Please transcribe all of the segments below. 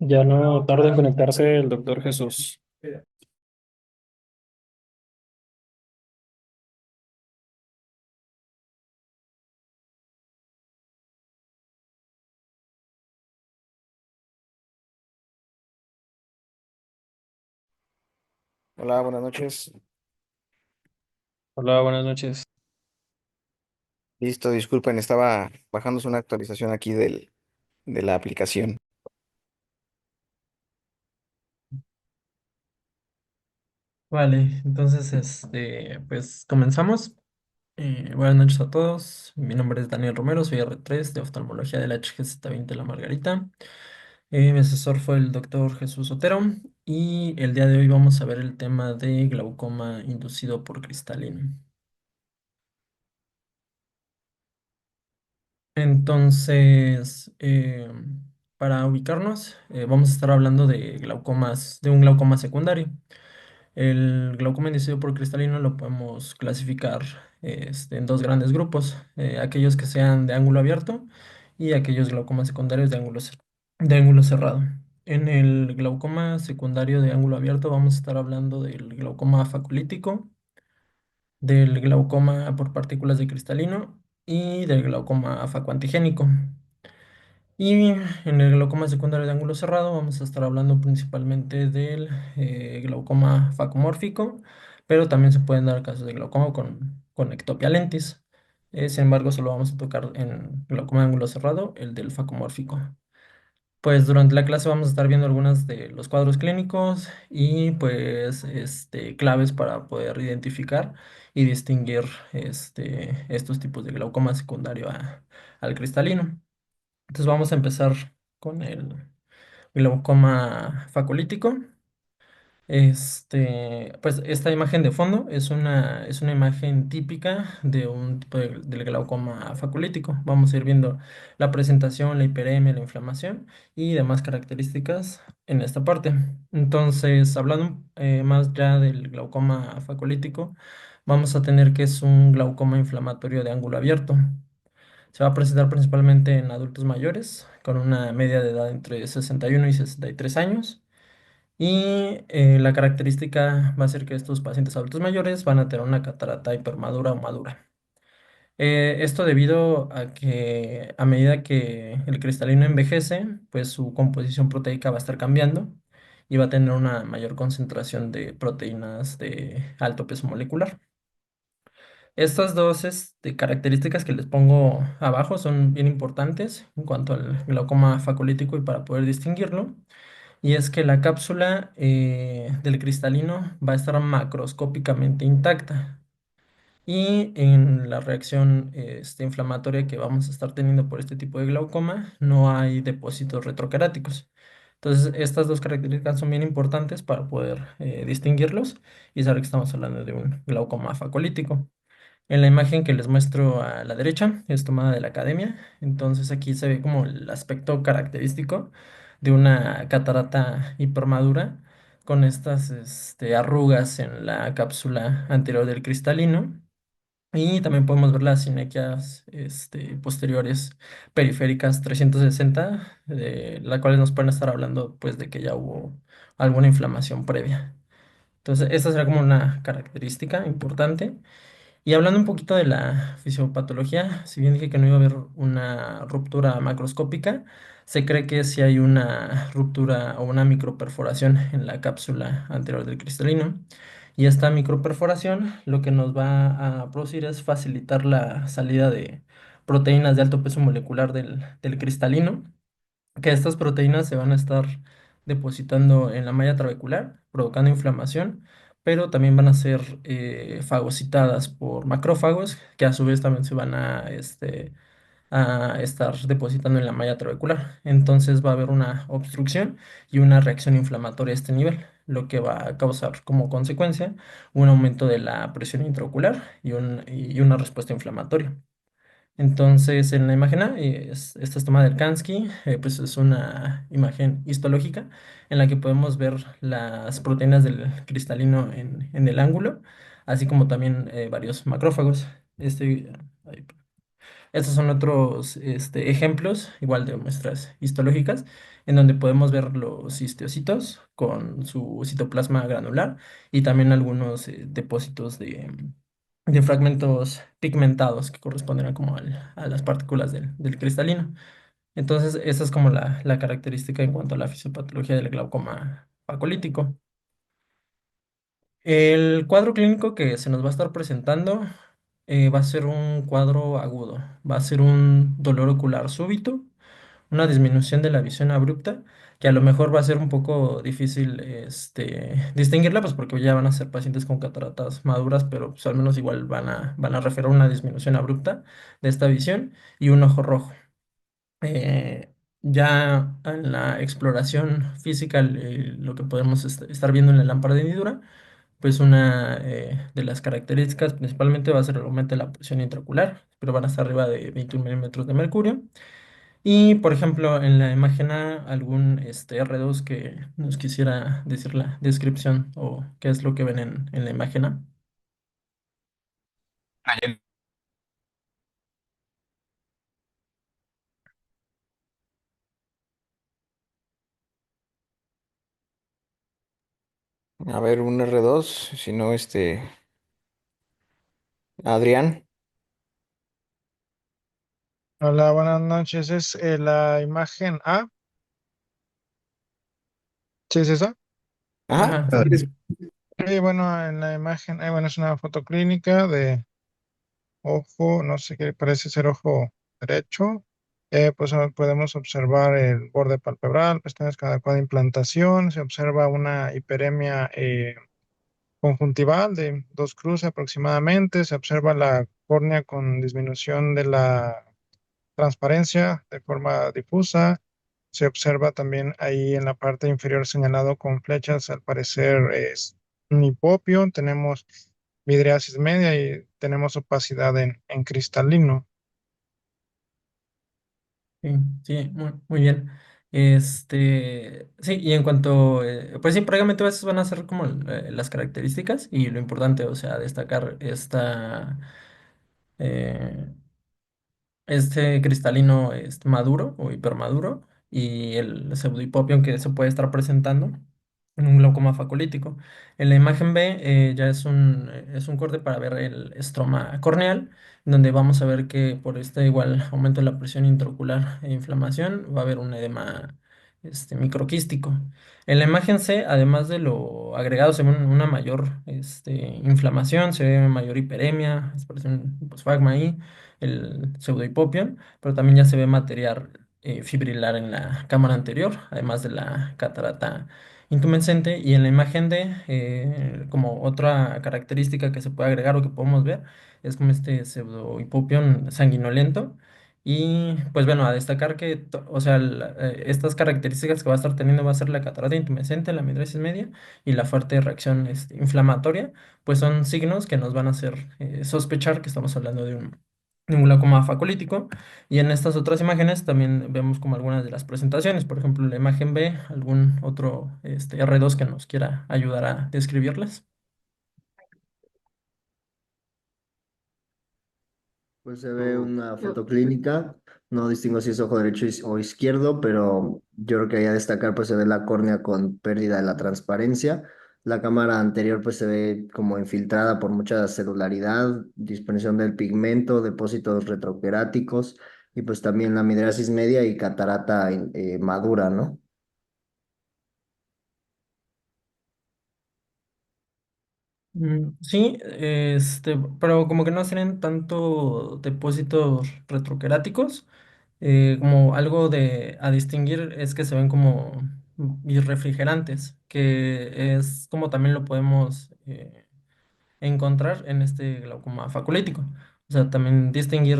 Ya no tarda en conectarse el doctor Jesús. Hola, buenas noches. Hola, buenas noches. Listo, disculpen, estaba bajándose una actualización aquí de la aplicación. Vale, entonces, pues comenzamos. Buenas noches a todos. Mi nombre es Daniel Romero, soy R3 de oftalmología de la HGZ20 La Margarita. Mi asesor fue el doctor Jesús Otero y el día de hoy vamos a ver el tema de glaucoma inducido por cristalino. Entonces, para ubicarnos, vamos a estar hablando de glaucomas, de un glaucoma secundario. El glaucoma inducido por cristalino lo podemos clasificar en dos grandes grupos, aquellos que sean de ángulo abierto y aquellos glaucomas secundarios de ángulo cerrado. En el glaucoma secundario de ángulo abierto vamos a estar hablando del glaucoma facolítico, del glaucoma por partículas de cristalino y del glaucoma facoantigénico. Y en el glaucoma secundario de ángulo cerrado vamos a estar hablando principalmente del glaucoma facomórfico, pero también se pueden dar casos de glaucoma con ectopia lentis. Sin embargo, solo vamos a tocar en glaucoma de ángulo cerrado, el del facomórfico. Pues durante la clase vamos a estar viendo algunos de los cuadros clínicos y pues claves para poder identificar y distinguir estos tipos de glaucoma secundario al cristalino. Entonces vamos a empezar con el glaucoma facolítico. Pues esta imagen de fondo es una imagen típica de un tipo del glaucoma facolítico. Vamos a ir viendo la presentación, la hiperemia, la inflamación y demás características en esta parte. Entonces, hablando más ya del glaucoma facolítico, vamos a tener que es un glaucoma inflamatorio de ángulo abierto. Se va a presentar principalmente en adultos mayores, con una media de edad entre 61 y 63 años. Y la característica va a ser que estos pacientes adultos mayores van a tener una catarata hipermadura o madura. Esto debido a que a medida que el cristalino envejece, pues su composición proteica va a estar cambiando y va a tener una mayor concentración de proteínas de alto peso molecular. Estas dos características que les pongo abajo son bien importantes en cuanto al glaucoma facolítico y para poder distinguirlo. Y es que la cápsula del cristalino va a estar macroscópicamente intacta. Y en la reacción inflamatoria que vamos a estar teniendo por este tipo de glaucoma, no hay depósitos retroqueráticos. Entonces, estas dos características son bien importantes para poder distinguirlos y saber que estamos hablando de un glaucoma facolítico. En la imagen que les muestro a la derecha es tomada de la academia, entonces aquí se ve como el aspecto característico de una catarata hipermadura con estas arrugas en la cápsula anterior del cristalino y también podemos ver las sinequias posteriores periféricas 360, de las cuales nos pueden estar hablando pues de que ya hubo alguna inflamación previa. Entonces, esta será como una característica importante. Y hablando un poquito de la fisiopatología, si bien dije que no iba a haber una ruptura macroscópica, se cree que sí hay una ruptura o una microperforación en la cápsula anterior del cristalino. Y esta microperforación lo que nos va a producir es facilitar la salida de proteínas de alto peso molecular del cristalino, que estas proteínas se van a estar depositando en la malla trabecular, provocando inflamación, pero también van a ser fagocitadas por macrófagos, que a su vez también se van a estar depositando en la malla trabecular. Entonces va a haber una obstrucción y una reacción inflamatoria a este nivel, lo que va a causar como consecuencia un aumento de la presión intraocular y una respuesta inflamatoria. Entonces, en la imagen A, esta es tomada del Kansky, pues es una imagen histológica en la que podemos ver las proteínas del cristalino en el ángulo, así como también varios macrófagos. Este, ahí. Estos son otros ejemplos, igual de muestras histológicas, en donde podemos ver los histiocitos con su citoplasma granular y también algunos depósitos de fragmentos pigmentados que corresponden a, como a las partículas del cristalino. Entonces, esa es como la característica en cuanto a la fisiopatología del glaucoma facolítico. El cuadro clínico que se nos va a estar presentando va a ser un cuadro agudo, va a ser un dolor ocular súbito, una disminución de la visión abrupta, que a lo mejor va a ser un poco difícil distinguirla, pues porque ya van a ser pacientes con cataratas maduras, pero pues al menos igual van a referir una disminución abrupta de esta visión y un ojo rojo. Eh, ya en la exploración física, lo que podemos estar viendo en la lámpara de hendidura, pues una de las características principalmente va a ser el aumento de la presión intraocular, pero van a estar arriba de 21 milímetros de mercurio. Y, por ejemplo, en la imagen A, algún R2 que nos quisiera decir la descripción o qué es lo que ven en la imagen A. A ver, un R2, si no, Adrián. Hola, buenas noches. Es la imagen A. ¿Sí es esa? Ajá, Ajá, así sí. es. Sí, bueno, en la imagen, bueno, es una foto clínica de ojo, no sé qué, parece ser ojo derecho. Pues podemos observar el borde palpebral, pestañas con adecuada implantación. Se observa una hiperemia conjuntival de 2 cruces aproximadamente. Se observa la córnea con disminución de la transparencia de forma difusa. Se observa también ahí en la parte inferior señalado con flechas, al parecer es un hipopio. Tenemos vidriasis media y tenemos opacidad en cristalino. Sí, sí, muy bien. Sí, y en cuanto, pues sí, prácticamente esas van a ser como las características y lo importante, o sea, destacar eh, este cristalino maduro o hipermaduro y el pseudohipopión que se puede estar presentando en un glaucoma facolítico. En la imagen B ya es un corte para ver el estroma corneal, donde vamos a ver que por este igual aumento de la presión intraocular e inflamación va a haber un edema microquístico. En la imagen C, además de lo agregado, se ve una mayor inflamación, se ve mayor hiperemia, aparece un hiposfagma ahí, el pseudohipopión, pero también ya se ve material fibrilar en la cámara anterior, además de la catarata intumescente. Y en la imagen D, como otra característica que se puede agregar o que podemos ver, es como este pseudohipopión sanguinolento. Y pues bueno, a destacar que, o sea, estas características que va a estar teniendo va a ser la catarata intumescente, la midriasis media y la fuerte reacción inflamatoria, pues son signos que nos van a hacer sospechar que estamos hablando de un glaucoma facolítico. Y en estas otras imágenes también vemos como algunas de las presentaciones, por ejemplo, la imagen B, algún otro R2 que nos quiera ayudar a describirlas. Pues se ve una foto clínica, no distingo si es ojo derecho o izquierdo, pero yo creo que hay a destacar pues se ve la córnea con pérdida de la transparencia. La cámara anterior pues se ve como infiltrada por mucha celularidad, dispersión del pigmento, depósitos retroqueráticos y pues también la midriasis media y catarata madura, ¿no? Sí, pero como que no tienen tanto depósitos retroqueráticos, como algo a distinguir es que se ven como birrefrigerantes, que es como también lo podemos encontrar en este glaucoma facolítico. O sea, también distinguir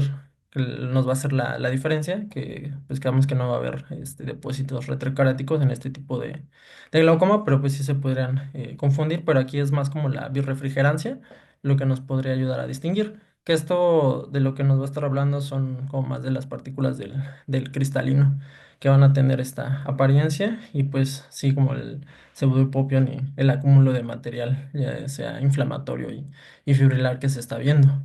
que nos va a hacer la diferencia, que pues creemos que no va a haber depósitos retrocaráticos en este tipo de glaucoma, pero pues sí se podrían confundir, pero aquí es más como la birrefrigerancia lo que nos podría ayudar a distinguir. que esto de lo que nos va a estar hablando son como más de las partículas del cristalino que van a tener esta apariencia y pues sí, como el pseudohipopio y el acúmulo de material, ya sea inflamatorio y fibrilar que se está viendo.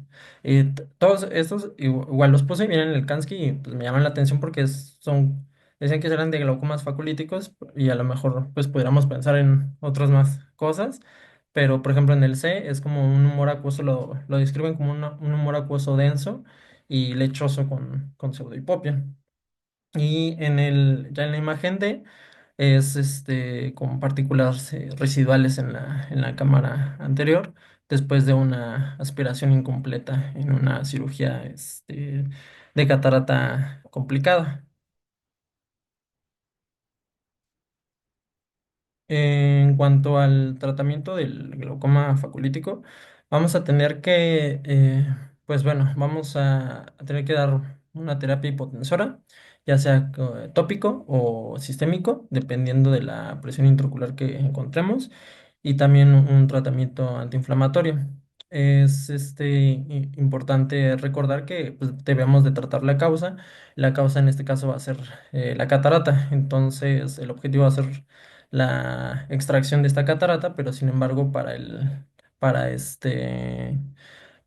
Todos estos, igual los puse bien en el Kansky y pues me llaman la atención porque decían que eran de glaucomas faculíticos y a lo mejor pues pudiéramos pensar en otras más cosas. Pero, por ejemplo, en el C es como un humor acuoso, lo describen como un humor acuoso denso y lechoso con pseudohipopia. Y ya en la imagen D es con partículas residuales en la cámara anterior, después de una aspiración incompleta en una cirugía de catarata complicada. En cuanto al tratamiento del glaucoma faculítico, vamos a tener que, pues bueno, vamos a tener que dar una terapia hipotensora, ya sea tópico o sistémico, dependiendo de la presión intraocular que encontremos, y también un tratamiento antiinflamatorio. Es importante recordar que pues, debemos de tratar la causa. La causa en este caso va a ser la catarata, entonces el objetivo va a ser la extracción de esta catarata, pero sin embargo para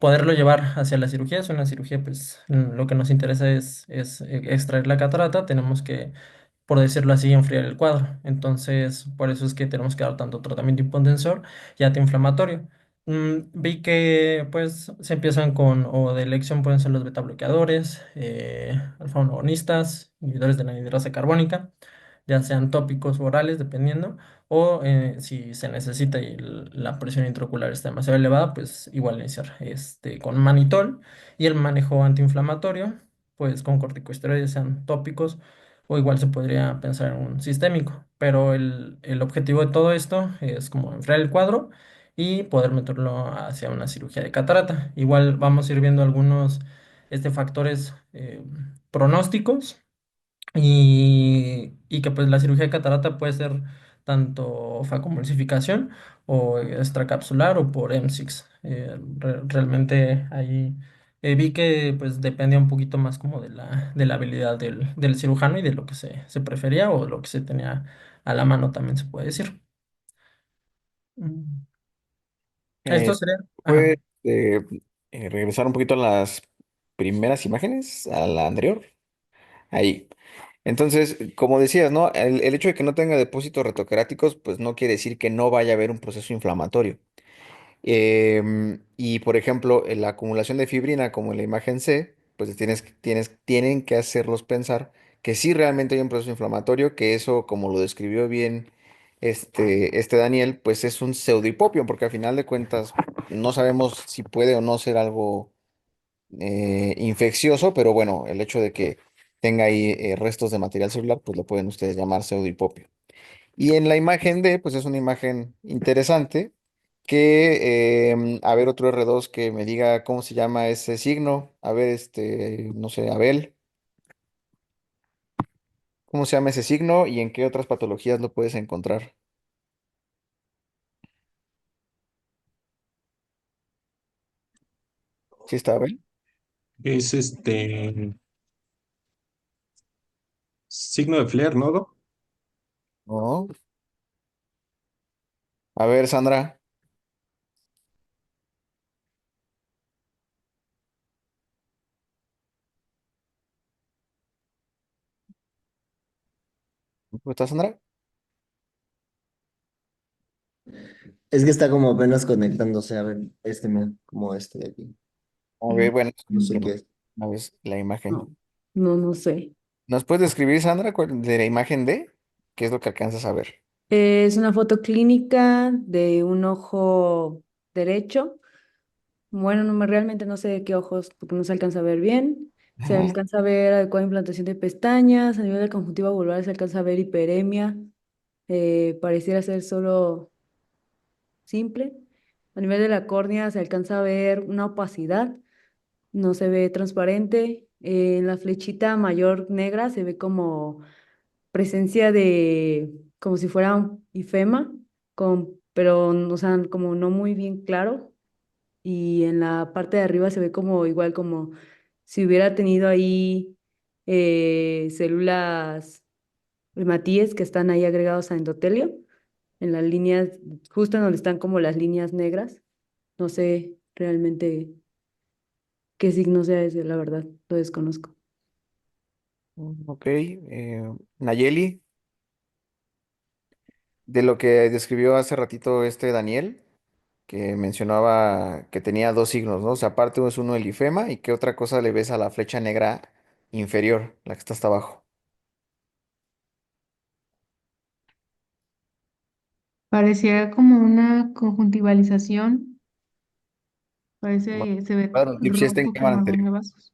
poderlo llevar hacia la cirugía, es una cirugía, pues lo que nos interesa es extraer la catarata, tenemos que, por decirlo así, enfriar el cuadro. Entonces, por eso es que tenemos que dar tanto tratamiento hipotensor y antiinflamatorio. Vi que pues se empiezan o de elección pueden ser los beta bloqueadores, alfa agonistas, inhibidores de la anhidrasa carbónica, ya sean tópicos o orales, dependiendo, o si se necesita y la presión intraocular está demasiado elevada, pues igual iniciar con manitol y el manejo antiinflamatorio, pues con corticosteroides, sean tópicos, o igual se podría pensar en un sistémico, pero el objetivo de todo esto es como enfriar el cuadro y poder meterlo hacia una cirugía de catarata. Igual vamos a ir viendo algunos factores pronósticos y que pues la cirugía de catarata puede ser tanto facomulsificación o extracapsular o por M6. Realmente ahí vi que pues dependía un poquito más como de la habilidad del cirujano y de lo que se prefería o lo que se tenía a la mano también se puede decir. Mm. Esto Eh, sería... Ajá. ¿Puedes regresar un poquito a las primeras imágenes, a la anterior? Ahí. Entonces, como decías, ¿no? El hecho de que no tenga depósitos retocráticos, pues no quiere decir que no vaya a haber un proceso inflamatorio. Y por ejemplo, en la acumulación de fibrina, como en la imagen C, pues tienen que hacerlos pensar que sí realmente hay un proceso inflamatorio, que eso, como lo describió bien este Daniel, pues es un pseudohipopio, porque al final de cuentas no sabemos si puede o no ser algo infeccioso, pero bueno, el hecho de que tenga ahí restos de material celular, pues lo pueden ustedes llamar pseudohipopio. Y en la imagen D, pues es una imagen interesante que, a ver, otro R2 que me diga cómo se llama ese signo. A ver, no sé, Abel, ¿cómo se llama ese signo y en qué otras patologías lo puedes encontrar? ¿Sí está Abel? Es signo de Flair, ¿no? Doc? No. A ver, Sandra, ¿cómo está Sandra? Es que está como apenas conectándose, a ver, como este de aquí. A ver, bueno, No sé qué es. una vez la imagen. No, no, no sé. ¿Nos puedes describir, Sandra, de la imagen D? ¿Qué es lo que alcanzas a ver? Es una foto clínica de un ojo derecho. Bueno, realmente no sé de qué ojos, porque no se alcanza a ver bien. Se Ajá. alcanza a ver adecuada implantación de pestañas. A nivel de conjuntiva vulvar se alcanza a ver hiperemia. Pareciera ser solo simple. A nivel de la córnea se alcanza a ver una opacidad. No se ve transparente. En la flechita mayor negra se ve como presencia de, como si fuera un ifema, pero, o sea, como no muy bien claro. y en la parte de arriba se ve como igual como si hubiera tenido ahí células hematíes que están ahí agregados a endotelio, en las líneas, justo en donde están como las líneas negras. No sé realmente qué signo sea ese, la verdad, lo desconozco. Ok. Nayeli, de lo que describió hace ratito este Daniel, que mencionaba que tenía dos signos, ¿no? O sea, aparte es uno el ifema y qué otra cosa le ves a la flecha negra inferior, la que está hasta abajo. Pareciera como una conjuntivalización, Bueno, parece, se ve claro, el tip sí está en rojo cámara como algún anterior. vasos,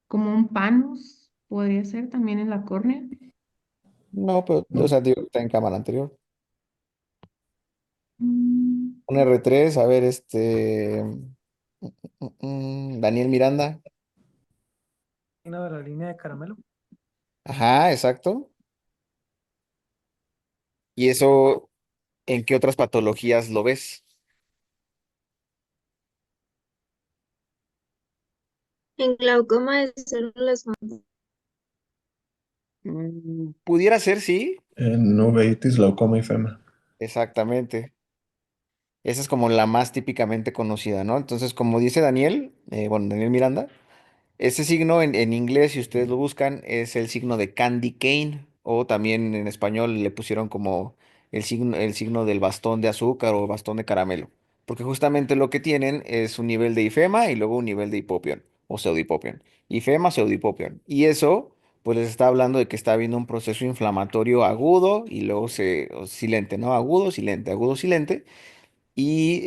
como un panus, podría ser también en la córnea. No, pero, o sea, digo, está en cámara anterior. Mm, Un R3, a ver, Daniel Miranda. Signo de la línea de caramelo. Ajá, exacto. ¿Y eso en qué otras patologías lo ves? En glaucoma de células. Pudiera ser, sí, En uveitis, glaucoma y fema. exactamente. Esa es como la más típicamente conocida, ¿no? Entonces, como dice Daniel, bueno, Daniel Miranda, ese signo en inglés, si ustedes lo buscan, es el signo de candy cane, o también en español le pusieron como el signo del bastón de azúcar o bastón de caramelo, porque justamente lo que tienen es un nivel de ifema y luego un nivel de hipopión o pseudohipopión. Ifema, pseudohipopión. Y eso, pues les está hablando de que está habiendo un proceso inflamatorio agudo y luego o silente, ¿no? Agudo, silente. Y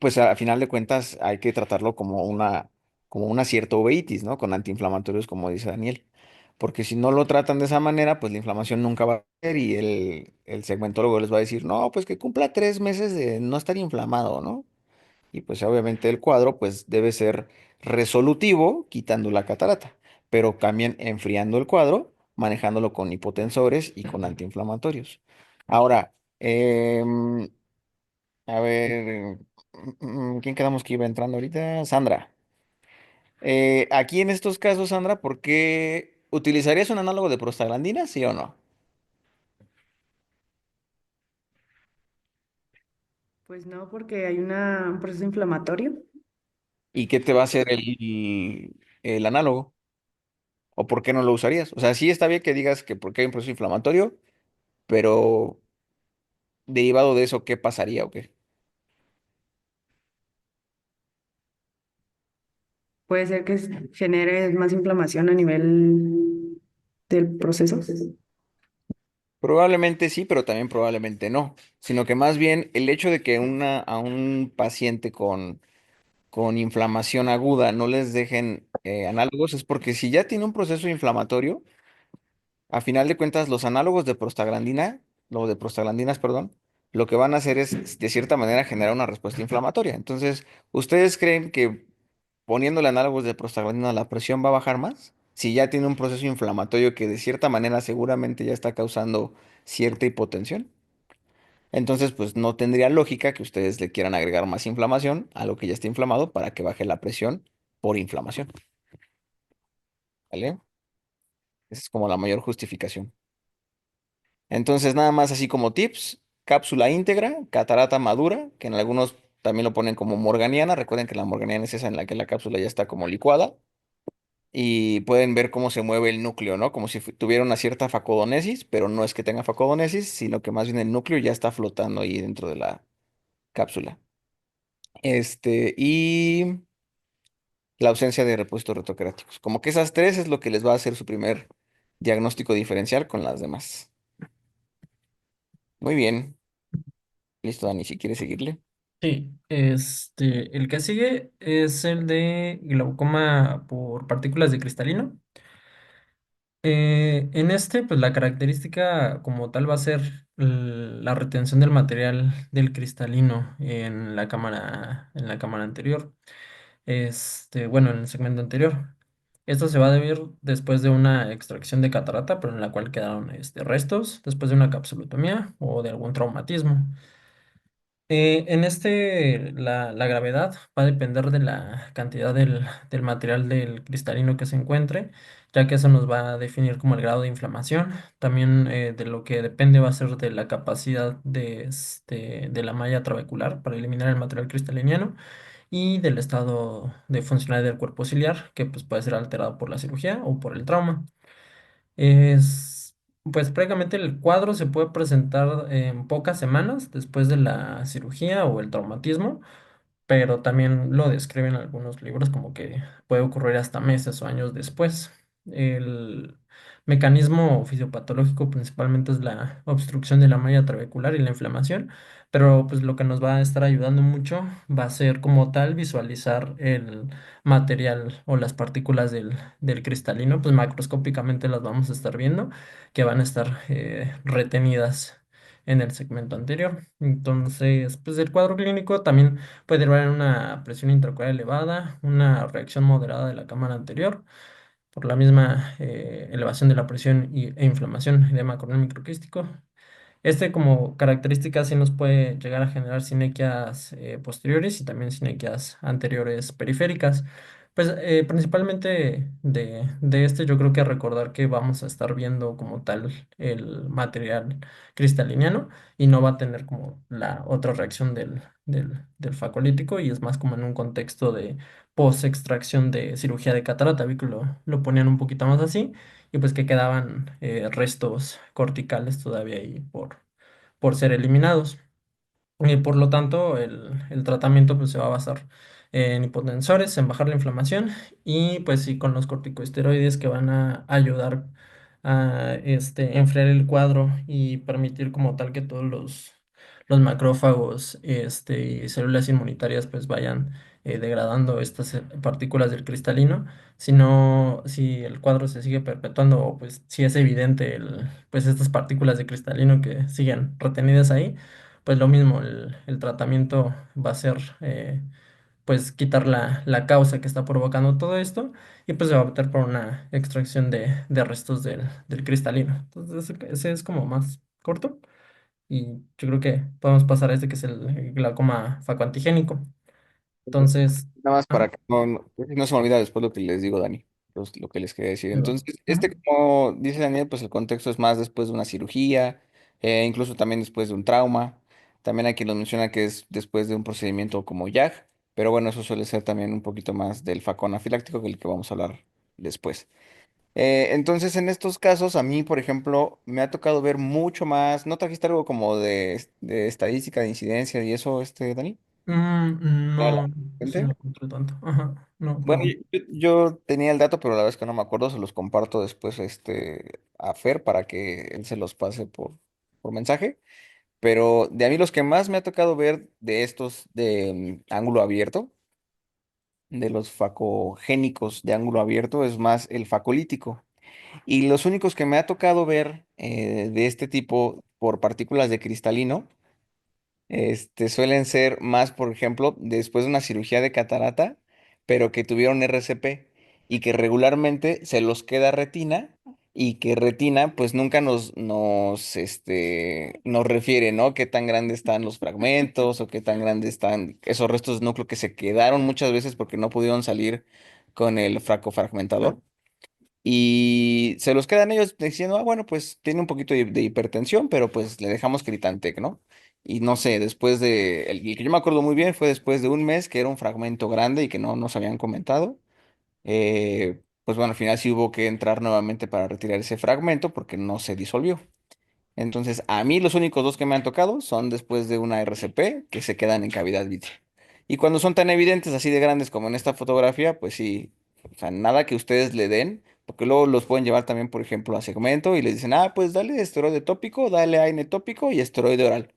pues a final de cuentas hay que tratarlo como una cierta uveitis, ¿no? Con antiinflamatorios, como dice Daniel. Porque si no lo tratan de esa manera, pues la inflamación nunca va a ser y el segmentólogo les va a decir, no, pues que cumpla 3 meses de no estar inflamado, ¿no? Y pues obviamente el cuadro pues debe ser resolutivo quitando la catarata, pero también enfriando el cuadro, manejándolo con hipotensores y con antiinflamatorios. Ahora, a ver, ¿quién quedamos que iba entrando ahorita? Sandra. Aquí en estos casos, Sandra, ¿por qué utilizarías un análogo de prostaglandina, sí o no? Pues no, porque hay un proceso inflamatorio. ¿Y qué te va a hacer el análogo? ¿O por qué no lo usarías? O sea, sí está bien que digas que porque hay un proceso inflamatorio, pero derivado de eso, ¿qué pasaría o qué? Puede ser que genere más inflamación a nivel del proceso. Probablemente sí, pero también probablemente no. Sino que más bien el hecho de que a un paciente con inflamación aguda no les dejen análogos es porque si ya tiene un proceso inflamatorio, a final de cuentas los análogos de prostaglandina, lo de prostaglandinas, perdón, lo que van a hacer es de cierta manera generar una respuesta inflamatoria. Entonces, ¿ustedes creen que poniéndole análogos de prostaglandina la presión va a bajar más? Si ya tiene un proceso inflamatorio que de cierta manera seguramente ya está causando cierta hipotensión. Entonces, pues no tendría lógica que ustedes le quieran agregar más inflamación a lo que ya está inflamado para que baje la presión por inflamación. ¿Vale? Esa es como la mayor justificación. Entonces, nada más así como tips, cápsula íntegra, catarata madura, que en algunos también lo ponen como morganiana. Recuerden que la morganiana es esa en la que la cápsula ya está como licuada. Y pueden ver cómo se mueve el núcleo, ¿no? Como si tuviera una cierta facodonesis, pero no es que tenga facodonesis, sino que más bien el núcleo ya está flotando ahí dentro de la cápsula. Y la ausencia de repuestos retocráticos. Como que esas tres es lo que les va a hacer su primer diagnóstico diferencial con las demás. Muy bien. Listo, Dani, si quieres seguirle. Sí, el que sigue es el de glaucoma por partículas de cristalino. En este, pues la característica como tal va a ser la retención del material del cristalino en la cámara anterior. Bueno, en el segmento anterior. Esto se va a deber después de una extracción de catarata, pero en la cual quedaron restos, después de una capsulotomía o de algún traumatismo. En este, la gravedad va a depender de la cantidad del material del cristalino que se encuentre, ya que eso nos va a definir como el grado de inflamación. También de lo que depende va a ser de la capacidad de la malla trabecular para eliminar el material cristaliniano y del estado de funcionalidad del cuerpo ciliar, que pues, puede ser alterado por la cirugía o por el trauma. Es, pues prácticamente el cuadro se puede presentar en pocas semanas después de la cirugía o el traumatismo, pero también lo describen algunos libros como que puede ocurrir hasta meses o años después. El mecanismo fisiopatológico principalmente es la obstrucción de la malla trabecular y la inflamación, pero pues lo que nos va a estar ayudando mucho va a ser como tal visualizar el material o las partículas del cristalino, pues macroscópicamente las vamos a estar viendo, que van a estar retenidas en el segmento anterior. Entonces, pues el cuadro clínico también puede derivar en una presión intraocular elevada, una reacción moderada de la cámara anterior, por la misma elevación de la presión e inflamación, edema coronel microquístico. Este como característica sí nos puede llegar a generar sinequias posteriores y también sinequias anteriores periféricas. Pues principalmente de este yo creo que recordar que vamos a estar viendo como tal el material cristaliniano y no va a tener como la otra reacción del facolítico y es más como en un contexto de post-extracción de cirugía de catarata, vi que lo ponían un poquito más así y pues que quedaban restos corticales todavía ahí por ser eliminados. Por lo tanto, el tratamiento pues, se va a basar en hipotensores, en bajar la inflamación y pues sí con los corticosteroides que van a ayudar a enfriar el cuadro y permitir como tal que todos los macrófagos y células inmunitarias pues vayan degradando estas partículas del cristalino. Si no, si el cuadro se sigue perpetuando o pues si es evidente pues estas partículas de cristalino que siguen retenidas ahí, pues lo mismo, el tratamiento va a ser, pues, quitar la causa que está provocando todo esto y pues se va a optar por una extracción de restos del cristalino. Entonces, ese es como más corto y yo creo que podemos pasar a este que es el glaucoma facoantigénico. Entonces, Nada más para ajá, que no se me olvida después lo que les digo, Dani, lo que les quería decir. pero, Entonces, ajá. como dice Daniel, pues el contexto es más después de una cirugía, incluso también después de un trauma. También hay quien nos menciona que es después de un procedimiento como YAG, pero bueno, eso suele ser también un poquito más del facón afiláctico, que el que vamos a hablar después. Entonces, en estos casos, a mí, por ejemplo, me ha tocado ver mucho más. ¿No trajiste algo como de estadística de incidencia y eso, Dani? Para la No, sí gente. no encontré tanto. Ajá, no, Bueno, no. yo tenía el dato, pero la verdad es que no me acuerdo, se los comparto después a Fer para que él se los pase por mensaje. Pero de a mí los que más me ha tocado ver de estos de ángulo abierto, de los facogénicos de ángulo abierto, es más el facolítico. Y los únicos que me ha tocado ver de este tipo por partículas de cristalino, suelen ser más, por ejemplo, después de una cirugía de catarata, pero que tuvieron RCP y que regularmente se los queda retina y que retina pues nunca nos refiere, ¿no? Qué tan grandes están los fragmentos o qué tan grandes están esos restos de núcleo que se quedaron muchas veces porque no pudieron salir con el fracofragmentador. Y se los quedan ellos diciendo, ah, bueno, pues tiene un poquito de hipertensión, pero pues le dejamos Critantec, ¿no? Y no sé, el que yo me acuerdo muy bien fue después de un mes que era un fragmento grande y que no nos habían comentado. Pues bueno, al final sí hubo que entrar nuevamente para retirar ese fragmento porque no se disolvió. Entonces, a mí los únicos dos que me han tocado son después de una RCP que se quedan en cavidad vitrea. Y cuando son tan evidentes, así de grandes como en esta fotografía, pues sí, o sea, nada que ustedes le den, porque luego los pueden llevar también, por ejemplo, a segmento y les dicen, ah, pues dale esteroide tópico, dale AINE tópico y esteroide oral.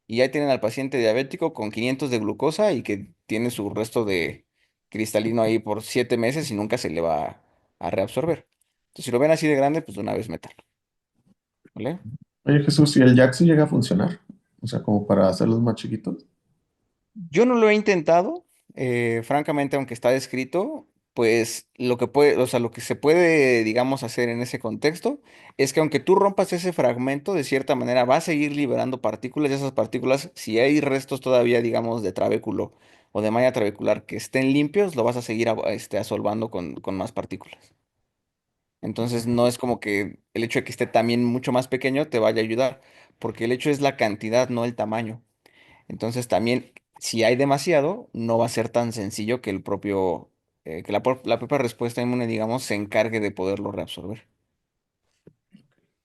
Y ya tienen al paciente diabético con 500 de glucosa y que tiene su resto de cristalino ahí por 7 meses y nunca se le va a reabsorber. Entonces, si lo ven así de grande, pues de una vez métalo, ¿vale? Oye, Jesús, ¿y el Jack sí llega a funcionar? O sea, como para hacerlos más chiquitos. Yo no lo he intentado, francamente, aunque está descrito, pues lo que puede, o sea, lo que se puede, digamos, hacer en ese contexto es que aunque tú rompas ese fragmento, de cierta manera va a seguir liberando partículas y esas partículas, si hay restos todavía, digamos, de trabéculo o de malla trabecular que estén limpios, lo vas a seguir asolvando con más partículas. Entonces no es como que el hecho de que esté también mucho más pequeño te vaya a ayudar, porque el hecho es la cantidad, no el tamaño. Entonces también, si hay demasiado, no va a ser tan sencillo que la propia respuesta inmune, digamos, se encargue de poderlo reabsorber.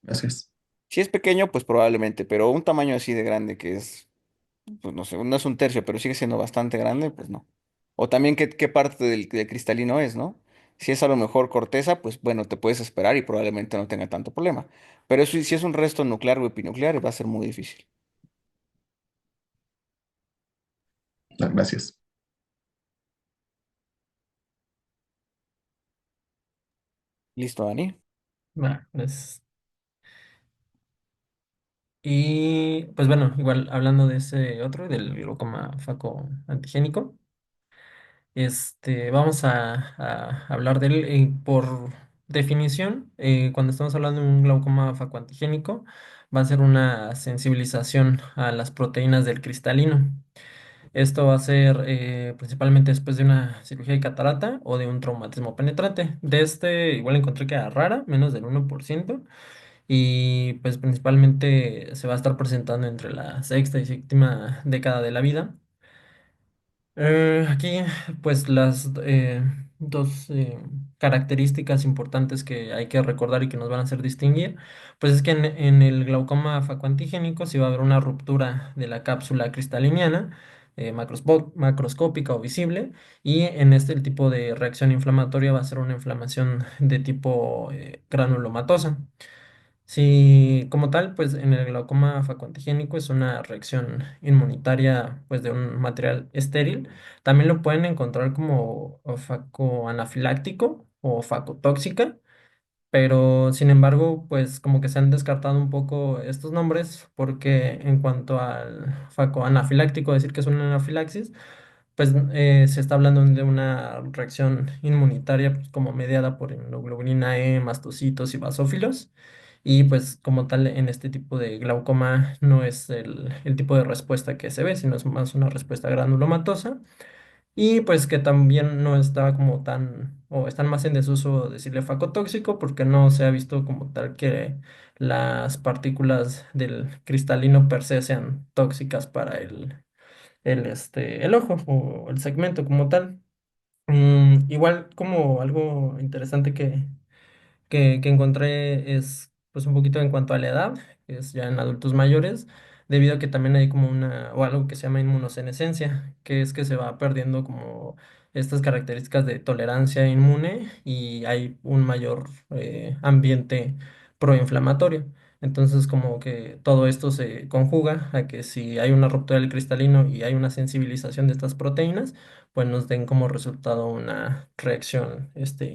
Gracias. Si es pequeño, pues probablemente, pero un tamaño así de grande que es, pues no sé, no es un tercio, pero sigue siendo bastante grande, pues no. O también qué parte del cristalino es, ¿no? Si es a lo mejor corteza, pues bueno, te puedes esperar y probablemente no tenga tanto problema. Pero si es un resto nuclear o epinuclear, va a ser muy difícil. Ah, gracias. ¿Listo, Dani? Va, pues, y pues bueno, igual hablando de ese otro, del glaucoma facoantigénico, vamos a hablar de él por definición. Cuando estamos hablando de un glaucoma facoantigénico, va a ser una sensibilización a las proteínas del cristalino. Esto va a ser principalmente después de una cirugía de catarata o de un traumatismo penetrante. De igual encontré que era rara, menos del 1%, y pues principalmente se va a estar presentando entre la sexta y séptima década de la vida. Aquí, pues las dos características importantes que hay que recordar y que nos van a hacer distinguir, pues es que en el glaucoma facoantigénico sí va a haber una ruptura de la cápsula cristaliniana, macroscópica o visible, y en este el tipo de reacción inflamatoria va a ser una inflamación de tipo granulomatosa. Sí, como tal, pues en el glaucoma facoantigénico es una reacción inmunitaria pues de un material estéril. También lo pueden encontrar como facoanafiláctico o facotóxica, pero sin embargo, pues como que se han descartado un poco estos nombres porque en cuanto al facoanafiláctico, decir que es una anafilaxis, pues se está hablando de una reacción inmunitaria pues, como mediada por inmunoglobulina E, mastocitos y basófilos. Y pues como tal en este tipo de glaucoma no es el tipo de respuesta que se ve, sino es más una respuesta granulomatosa. Y pues que también no está como tan, o están más en desuso decirle facotóxico, porque no se ha visto como tal que las partículas del cristalino per se sean tóxicas para el ojo o el segmento como tal. Igual como algo interesante que encontré es pues un poquito en cuanto a la edad, que es ya en adultos mayores, debido a que también hay como o algo que se llama inmunosenescencia, que es que se va perdiendo como estas características de tolerancia inmune y hay un mayor ambiente proinflamatorio. Entonces, como que todo esto se conjuga a que si hay una ruptura del cristalino y hay una sensibilización de estas proteínas, pues nos den como resultado una reacción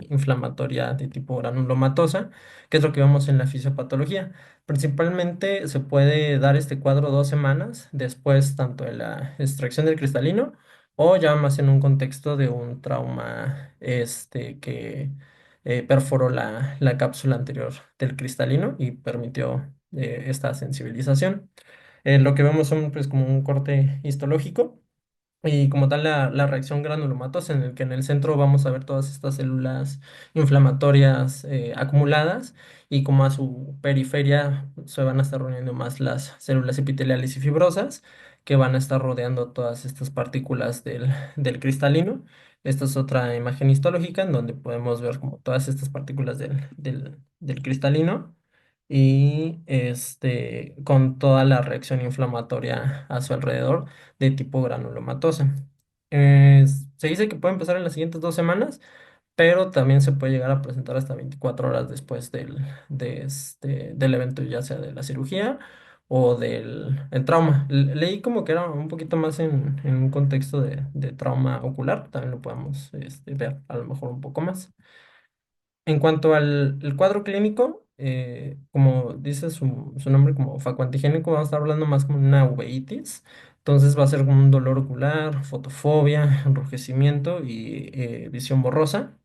inflamatoria de tipo granulomatosa, que es lo que vemos en la fisiopatología. Principalmente se puede dar este cuadro 2 semanas después tanto de la extracción del cristalino o ya más en un contexto de un trauma que perforó la cápsula anterior del cristalino y permitió esta sensibilización. Lo que vemos son pues como un corte histológico y como tal la reacción granulomatosa en el que en el centro vamos a ver todas estas células inflamatorias acumuladas y como a su periferia se van a estar reuniendo más las células epiteliales y fibrosas que van a estar rodeando todas estas partículas del cristalino. Esta es otra imagen histológica en donde podemos ver como todas estas partículas del cristalino y con toda la reacción inflamatoria a su alrededor de tipo granulomatosa. Se dice que puede empezar en las siguientes 2 semanas, pero también se puede llegar a presentar hasta 24 horas después del evento, ya sea de la cirugía o del el trauma. Leí como que era un poquito más en un contexto de trauma ocular, también lo podemos ver a lo mejor un poco más. En cuanto al el cuadro clínico, como dice su nombre como facoantigénico, vamos a estar hablando más como una uveitis. Entonces va a ser como un dolor ocular, fotofobia, enrojecimiento y visión borrosa.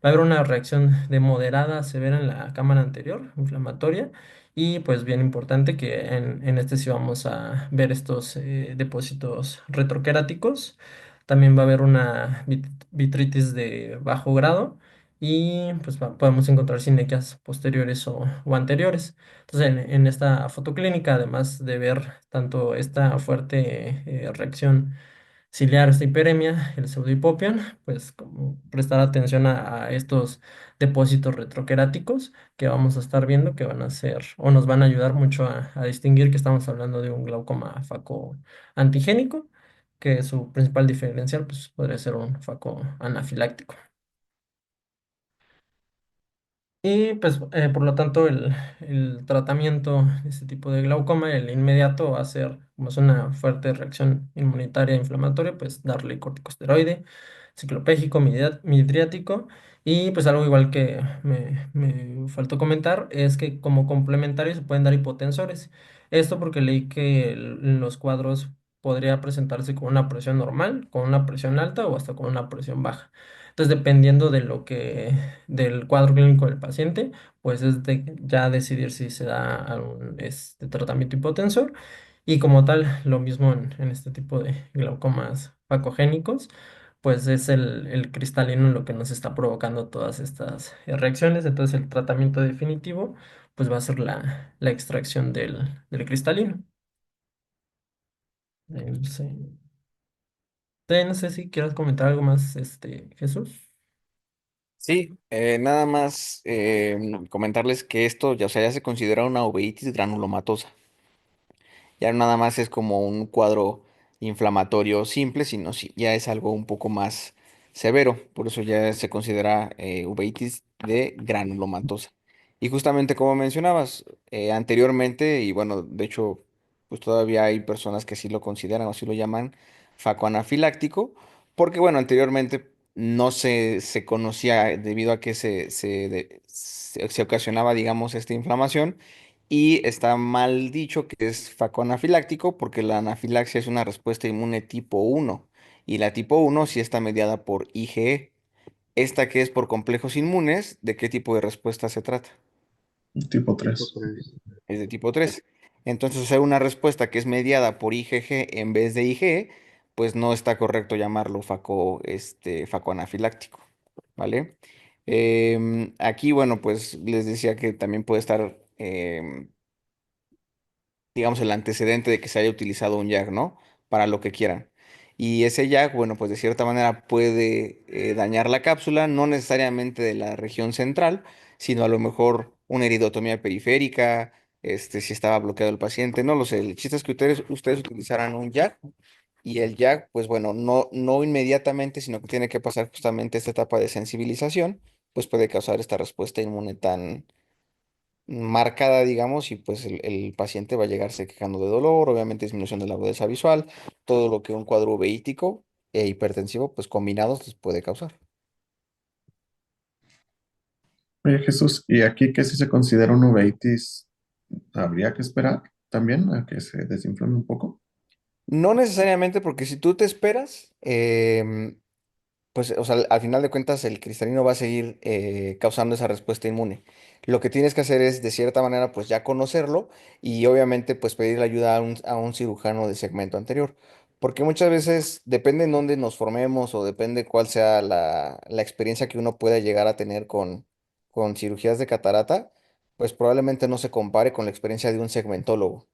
Va a haber una reacción de moderada a severa en la cámara anterior, inflamatoria, y pues bien importante que en este sí vamos a ver estos depósitos retroqueráticos. También va a haber una vitritis de bajo grado y pues podemos encontrar sinequias posteriores o anteriores. Entonces, en esta fotoclínica, además de ver tanto esta fuerte reacción ciliar, esta hiperemia, el pseudohipopión, pues como prestar atención a estos depósitos retroqueráticos que vamos a estar viendo que van a ser o nos van a ayudar mucho a distinguir que estamos hablando de un glaucoma faco antigénico, que su principal diferencial pues, podría ser un faco anafiláctico. Y pues por lo tanto el tratamiento de este tipo de glaucoma, el inmediato va a ser, como es una fuerte reacción inmunitaria inflamatoria, pues darle corticosteroide, ciclopégico, midriático. Y pues algo igual que me faltó comentar es que como complementario se pueden dar hipotensores. Esto porque leí que en los cuadros podría presentarse con una presión normal, con una presión alta o hasta con una presión baja. Entonces, dependiendo de del cuadro clínico del paciente, pues es de ya decidir si se da algún tratamiento hipotensor. Y como tal, lo mismo en este tipo de glaucomas facogénicos, pues es el cristalino lo que nos está provocando todas estas reacciones. Entonces, el tratamiento definitivo, pues va a ser la extracción del cristalino. Sí. No sé si quieras comentar algo más, Jesús. Sí, nada más comentarles que esto ya, o sea, ya se considera una uveitis granulomatosa. Ya no nada más es como un cuadro inflamatorio simple, sino sí, ya es algo un poco más severo. Por eso ya se considera uveitis de granulomatosa. Y justamente como mencionabas anteriormente, y bueno, de hecho, pues todavía hay personas que sí lo consideran o sí lo llaman facoanafiláctico, porque bueno, anteriormente no se conocía debido a que se ocasionaba, digamos, esta inflamación. Y está mal dicho que es facoanafiláctico porque la anafilaxia es una respuesta inmune tipo uno y la tipo uno sí está mediada por IgE. Esta que es por complejos inmunes, ¿de qué tipo de respuesta se trata? Tipo 3. Es de tipo 3. Entonces, hacer una respuesta que es mediada por IgG en vez de IgE, pues no está correcto llamarlo facoanafiláctico, ¿vale? Aquí, bueno, pues les decía que también puede estar digamos, el antecedente de que se haya utilizado un jack, ¿no? Para lo que quieran. Y ese jack, bueno, pues de cierta manera puede dañar la cápsula, no necesariamente de la región central, sino a lo mejor una iridotomía periférica, si estaba bloqueado el paciente, no lo sé. El chiste es que ustedes utilizaran un jack y el jack, pues bueno, no inmediatamente, sino que tiene que pasar justamente esta etapa de sensibilización, pues puede causar esta respuesta inmune tan marcada, digamos, y pues el paciente va a llegarse quejando de dolor, obviamente disminución de la agudeza visual, todo lo que un cuadro uveítico e hipertensivo, pues combinados les puede causar. Oye, Jesús, ¿y aquí que si se considera una uveitis, habría que esperar también a que se desinflame un poco? No necesariamente porque si tú te esperas, pues, o sea, al final de cuentas, el cristalino va a seguir causando esa respuesta inmune. Lo que tienes que hacer es, de cierta manera, pues ya conocerlo y obviamente, pues pedir ayuda a un cirujano de segmento anterior. Porque muchas veces, depende en dónde nos formemos o depende cuál sea la experiencia que uno pueda llegar a tener con cirugías de catarata, pues probablemente no se compare con la experiencia de un segmentólogo.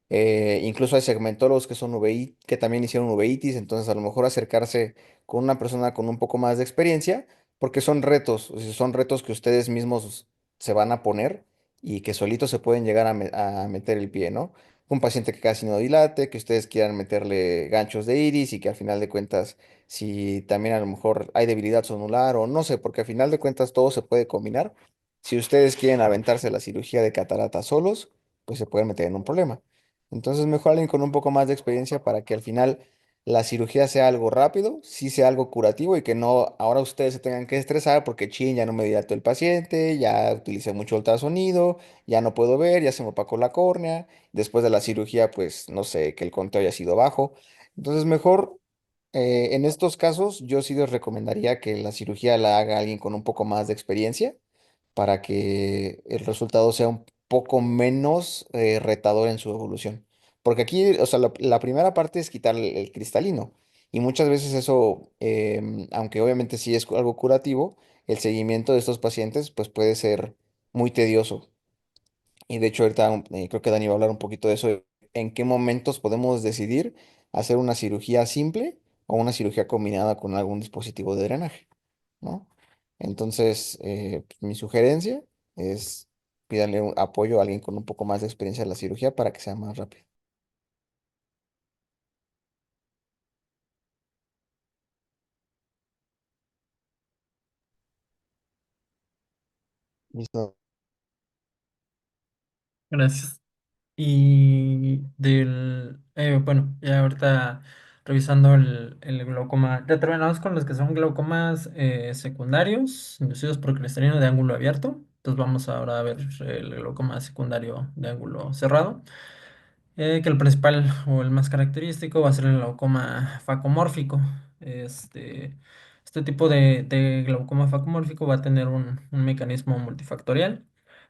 Incluso hay segmentólogos que que también hicieron uveitis, entonces a lo mejor acercarse con una persona con un poco más de experiencia, porque son retos, o sea, son retos que ustedes mismos se van a poner y que solitos se pueden llegar a meter el pie, ¿no? Un paciente que casi no dilate, que ustedes quieran meterle ganchos de iris y que al final de cuentas, si también a lo mejor hay debilidad sonular o no sé, porque al final de cuentas todo se puede combinar. Si ustedes quieren aventarse la cirugía de catarata solos, pues se pueden meter en un problema. Entonces, mejor alguien con un poco más de experiencia para que al final la cirugía sea algo rápido, sí sea algo curativo y que no ahora ustedes se tengan que estresar porque chin, ya no me dilató el paciente, ya utilicé mucho ultrasonido, ya no puedo ver, ya se me opacó la córnea. Después de la cirugía, pues no sé, que el conteo haya sido bajo. Entonces, mejor En estos casos, yo sí les recomendaría que la cirugía la haga alguien con un poco más de experiencia para que el resultado sea un poco menos retador en su evolución. Porque aquí, o sea, la primera parte es quitar el cristalino. Y muchas veces eso, aunque obviamente sí es algo curativo, el seguimiento de estos pacientes pues puede ser muy tedioso. Y de hecho ahorita creo que Dani va a hablar un poquito de eso, en qué momentos podemos decidir hacer una cirugía simple o una cirugía combinada con algún dispositivo de drenaje, ¿no? Entonces, mi sugerencia es pídanle un apoyo a alguien con un poco más de experiencia en la cirugía para que sea más rápido. Listo. Gracias. Y bueno, ya ahorita revisando el glaucoma, ya terminamos con los que son glaucomas secundarios, inducidos por cristalino de ángulo abierto. Entonces vamos ahora a ver el glaucoma secundario de ángulo cerrado, que el principal o el más característico va a ser el glaucoma facomórfico. Este, este tipo de glaucoma facomórfico va a tener un mecanismo multifactorial.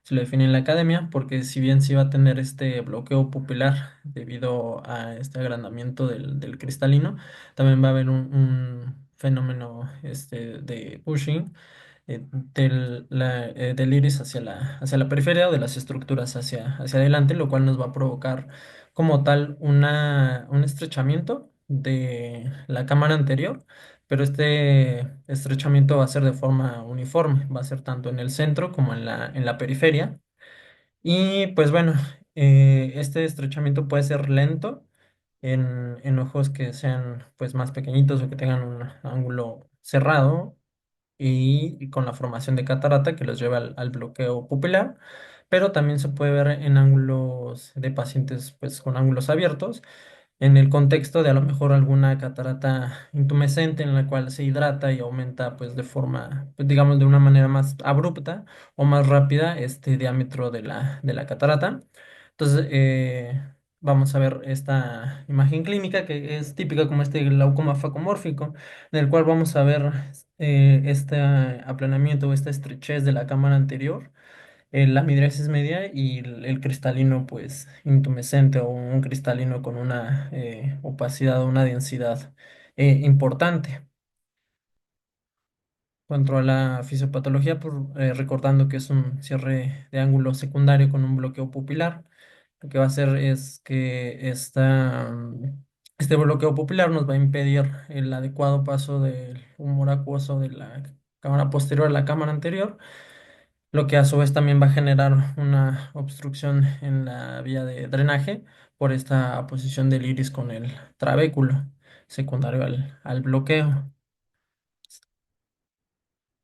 Se lo define en la academia porque si bien sí va a tener este bloqueo pupilar debido a este agrandamiento del cristalino, también va a haber un fenómeno de pushing del iris hacia la periferia o de las estructuras hacia adelante, lo cual nos va a provocar como tal un estrechamiento de la cámara anterior, pero este estrechamiento va a ser de forma uniforme, va a ser tanto en el centro como en la periferia. Y pues bueno, este estrechamiento puede ser lento en ojos que sean pues más pequeñitos o que tengan un ángulo cerrado y con la formación de catarata que los lleva al bloqueo pupilar, pero también se puede ver en ángulos de pacientes pues con ángulos abiertos, en el contexto de a lo mejor alguna catarata intumescente en la cual se hidrata y aumenta pues de forma, pues, digamos de una manera más abrupta o más rápida este diámetro de la catarata. Entonces, vamos a ver esta imagen clínica que es típica como este glaucoma facomórfico, en el cual vamos a ver este aplanamiento o esta estrechez de la cámara anterior, la midriasis media y el cristalino pues intumescente o un cristalino con una opacidad o una densidad importante. Cuanto a la fisiopatología, recordando que es un cierre de ángulo secundario con un bloqueo pupilar, lo que va a hacer es que este bloqueo pupilar nos va a impedir el adecuado paso del humor acuoso de la cámara posterior a la cámara anterior, lo que a su vez también va a generar una obstrucción en la vía de drenaje por esta posición del iris con el trabéculo secundario al bloqueo.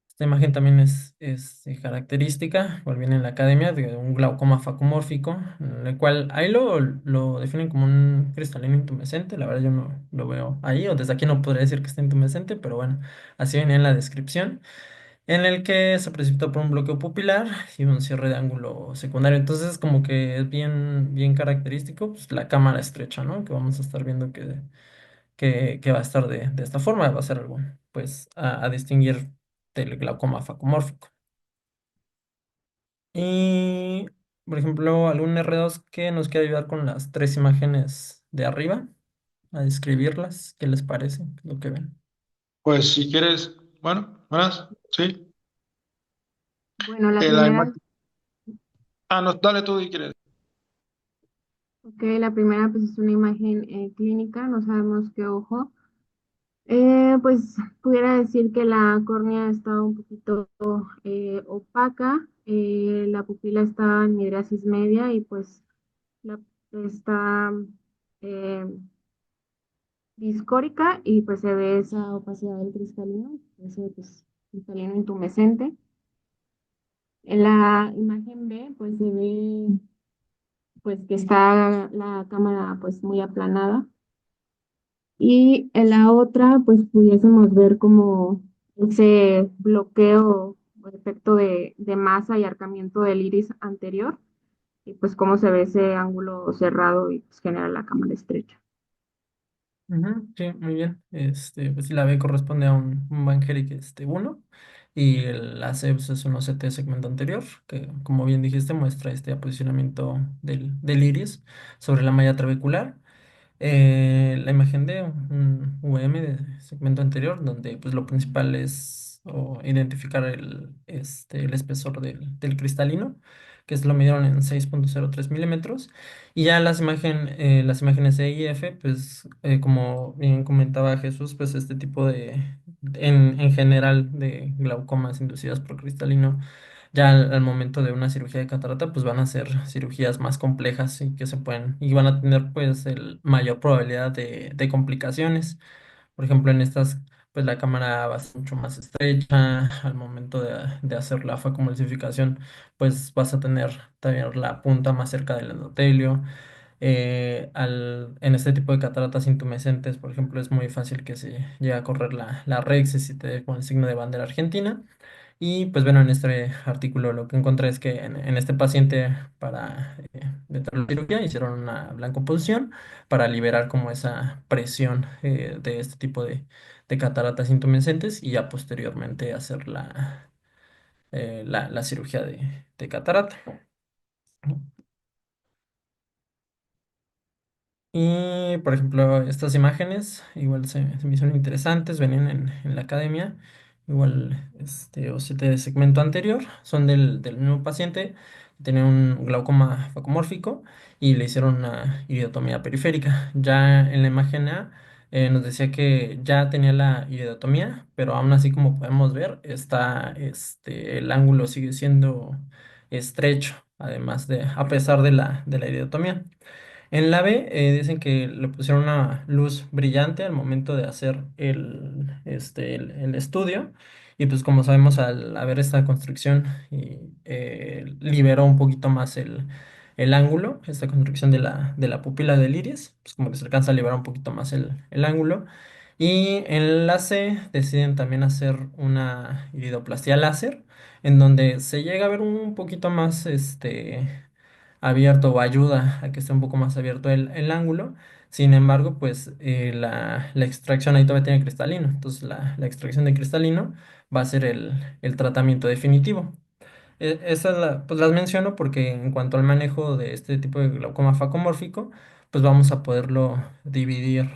Esta imagen también es característica, igual viene en la academia, de un glaucoma facomórfico, en el cual ahí lo definen como un cristalino intumescente. La verdad yo no lo veo ahí, o desde aquí no podría decir que está intumescente, pero bueno, así viene en la descripción, en el que se precipita por un bloqueo pupilar y un cierre de ángulo secundario. Entonces como que es bien característico, pues, la cámara estrecha, ¿no? Que vamos a estar viendo que va a estar de esta forma, va a ser algo, pues, a distinguir del glaucoma facomórfico. Y, por ejemplo, algún R2 que nos quiera ayudar con las tres imágenes de arriba, a describirlas, ¿qué les parece lo que ven? Pues si quieres, bueno, buenas, sí. Bueno, la La primera, imagen. Ah, no, dale tú si quieres. okay, la primera pues es una imagen clínica, no sabemos qué ojo. Pues pudiera decir que la córnea está un poquito opaca, la pupila está en midriasis media y pues está eh, discórica y pues se ve esa opacidad del cristalino, ese pues, cristalino intumescente. En la imagen B pues se ve pues que está la cámara pues muy aplanada. Y en la otra, pues pudiésemos ver como ese bloqueo o efecto de masa y arcamiento del iris anterior, y pues cómo se ve ese ángulo cerrado y pues genera la cámara estrecha. Ujú, sí, muy bien. Pues sí, la B corresponde a un Van Herrick 1 y la C pues, es un OCT de segmento anterior, que como bien dijiste muestra este aposicionamiento del iris sobre la malla trabecular. La imagen de un VM de segmento anterior, donde pues lo principal es identificar el espesor del cristalino, que lo midieron en 6,03 milímetros. Y ya las imágenes E y F, pues como bien comentaba Jesús, pues este tipo en general de glaucomas inducidas por cristalino ya al momento de una cirugía de catarata, pues van a ser cirugías más complejas y que se pueden, y van a tener pues el mayor probabilidad de complicaciones. Por ejemplo, en estas, pues la cámara va a ser mucho más estrecha. Al momento de hacer la facomulsificación, pues vas a tener la punta más cerca del endotelio. En este tipo de cataratas intumescentes, por ejemplo, es muy fácil que se llegue a correr la rexis y te dé con el signo de bandera argentina. Y pues bueno, en este artículo lo que encontré es que en este paciente para la cirugía hicieron una blancoposición para liberar como esa presión de este tipo de cataratas intumescentes y ya posteriormente hacer la cirugía de catarata. Y, por ejemplo, estas imágenes igual se me hicieron interesantes, venían en la academia, igual o siete de segmento anterior, son del mismo paciente, tenía un glaucoma facomórfico y le hicieron una iridotomía periférica. Ya en la imagen A nos decía que ya tenía la iridotomía, pero aún así como podemos ver, el ángulo sigue siendo estrecho, además a pesar de la iridotomía. En la B dicen que le pusieron una luz brillante al momento de hacer el estudio y pues como sabemos al haber esta construcción liberó un poquito más el ángulo, esta construcción de la pupila del iris, pues como que se alcanza a liberar un poquito más el ángulo. Y en la C deciden también hacer una iridoplastia láser en donde se llega a ver un poquito más abierto o ayuda a que esté un poco más abierto el ángulo. Sin embargo, pues la extracción ahí todavía tiene cristalino. Entonces la extracción de cristalino va a ser el tratamiento definitivo. Esas pues las menciono porque en cuanto al manejo de este tipo de glaucoma facomórfico, pues vamos a poderlo dividir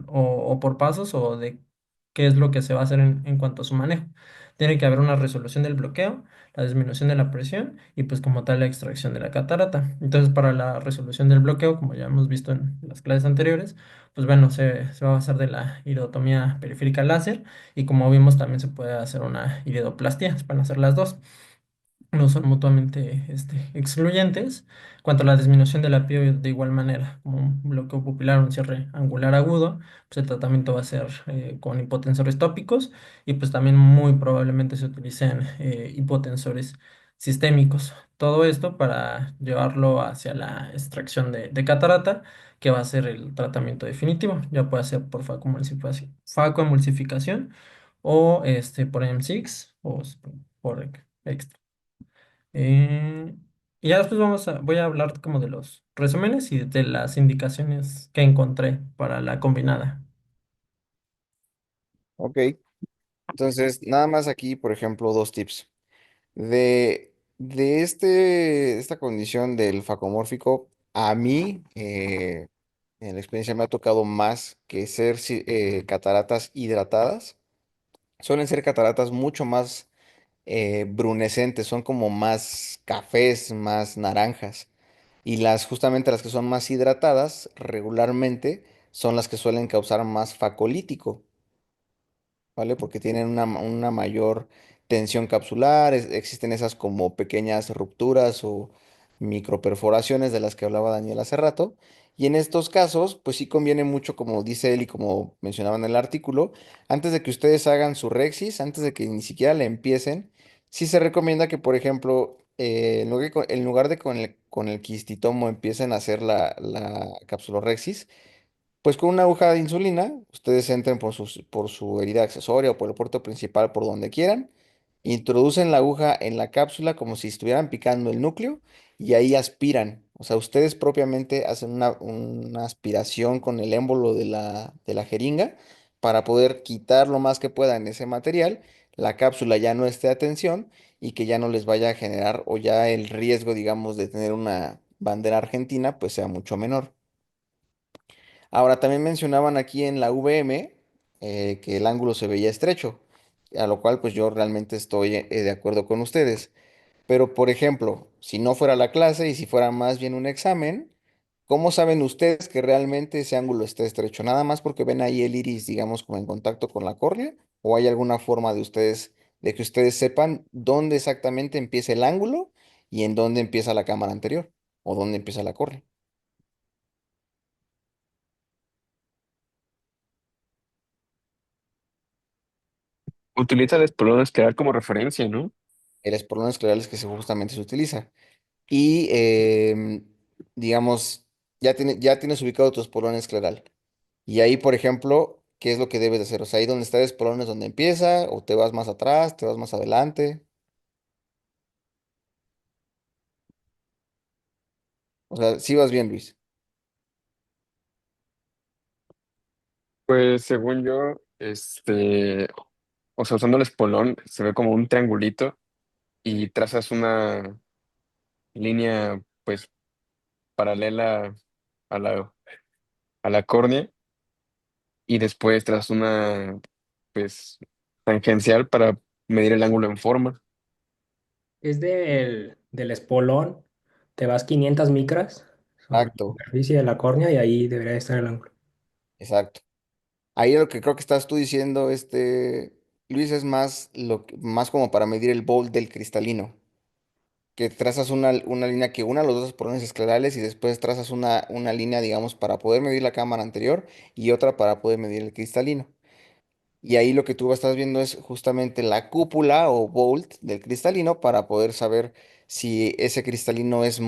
o por pasos o de qué es lo que se va a hacer en cuanto a su manejo. Tiene que haber una resolución del bloqueo, la disminución de la presión y pues como tal la extracción de la catarata. Entonces para la resolución del bloqueo, como ya hemos visto en las clases anteriores, pues bueno, se va a basar de la iridotomía periférica láser y como vimos también se puede hacer una iridoplastia, se pueden hacer las dos, no son mutuamente excluyentes. Cuanto a la disminución de la piel, de igual manera, como un bloqueo pupilar, un cierre angular agudo, pues el tratamiento va a ser con hipotensores tópicos y pues también muy probablemente se utilicen hipotensores sistémicos. Todo esto para llevarlo hacia la extracción de catarata, que va a ser el tratamiento definitivo. Ya puede ser por facoemulsificación o por M6 o por extra. Eh, y ya después voy a hablar como de los resúmenes y de las indicaciones que encontré para la combinada. Ok, entonces nada más aquí, por ejemplo, dos tips. Esta condición del facomórfico, a mí, en la experiencia me ha tocado más que ser cataratas hidratadas. Suelen ser cataratas mucho más brunescentes, son como más cafés, más naranjas. Y justamente las que son más hidratadas, regularmente, son las que suelen causar más facolítico. ¿Vale? Porque tienen una mayor tensión capsular, existen esas como pequeñas rupturas o microperforaciones de las que hablaba Daniel hace rato. Y en estos casos, pues sí conviene mucho, como dice él y como mencionaba en el artículo, antes de que ustedes hagan su Rexis, antes de que ni siquiera le empiecen, sí se recomienda que, por ejemplo, en lugar de con el quistitomo empiecen a hacer la capsulorrexis, pues con una aguja de insulina, ustedes entren por su herida accesoria o por el puerto principal, por donde quieran, introducen la aguja en la cápsula como si estuvieran picando el núcleo y ahí aspiran, O sea, ustedes propiamente hacen una aspiración con el émbolo de la jeringa para poder quitar lo más que puedan ese material, la cápsula ya no esté a tensión y que ya no les vaya a generar o ya el riesgo, digamos, de tener una bandera argentina, pues sea mucho menor. Ahora, también mencionaban aquí en la VM que el ángulo se veía estrecho, a lo cual pues yo realmente estoy de acuerdo con ustedes. Pero, por ejemplo, si no fuera la clase y si fuera más bien un examen, ¿cómo saben ustedes que realmente ese ángulo está estrecho? ¿Nada más porque ven ahí el iris, digamos, como en contacto con la córnea? ¿O hay alguna forma de ustedes, de que ustedes sepan dónde exactamente empieza el ángulo y en dónde empieza la cámara anterior? ¿O dónde empieza la córnea? Utiliza el espolón escleral como referencia, ¿no? El espolón escleral es que justamente se utiliza. Y, digamos, ya tienes ubicado tu espolón escleral. Y ahí, por ejemplo, ¿qué es lo que debes de hacer? O sea, ahí donde está el espolón es donde empieza, o te vas más atrás, te vas más adelante. O sea, sí vas bien, Luis. Pues según yo, o sea, usando el espolón, se ve como un triangulito y trazas una línea, pues, paralela a a la córnea y después trazas una, pues, tangencial para medir el ángulo en forma. Es del espolón, te vas 500 micras sobre la Exacto, superficie de la córnea y ahí debería estar el ángulo. exacto. Ahí lo que creo que estás tú diciendo, Luis, es más, más como para medir el bolt del cristalino. Que trazas una línea que una los dos espolones esclerales y después trazas una línea, digamos, para poder medir la cámara anterior y otra para poder medir el cristalino. Y ahí lo que tú estás viendo es justamente la cúpula o bolt del cristalino para poder saber si ese cristalino es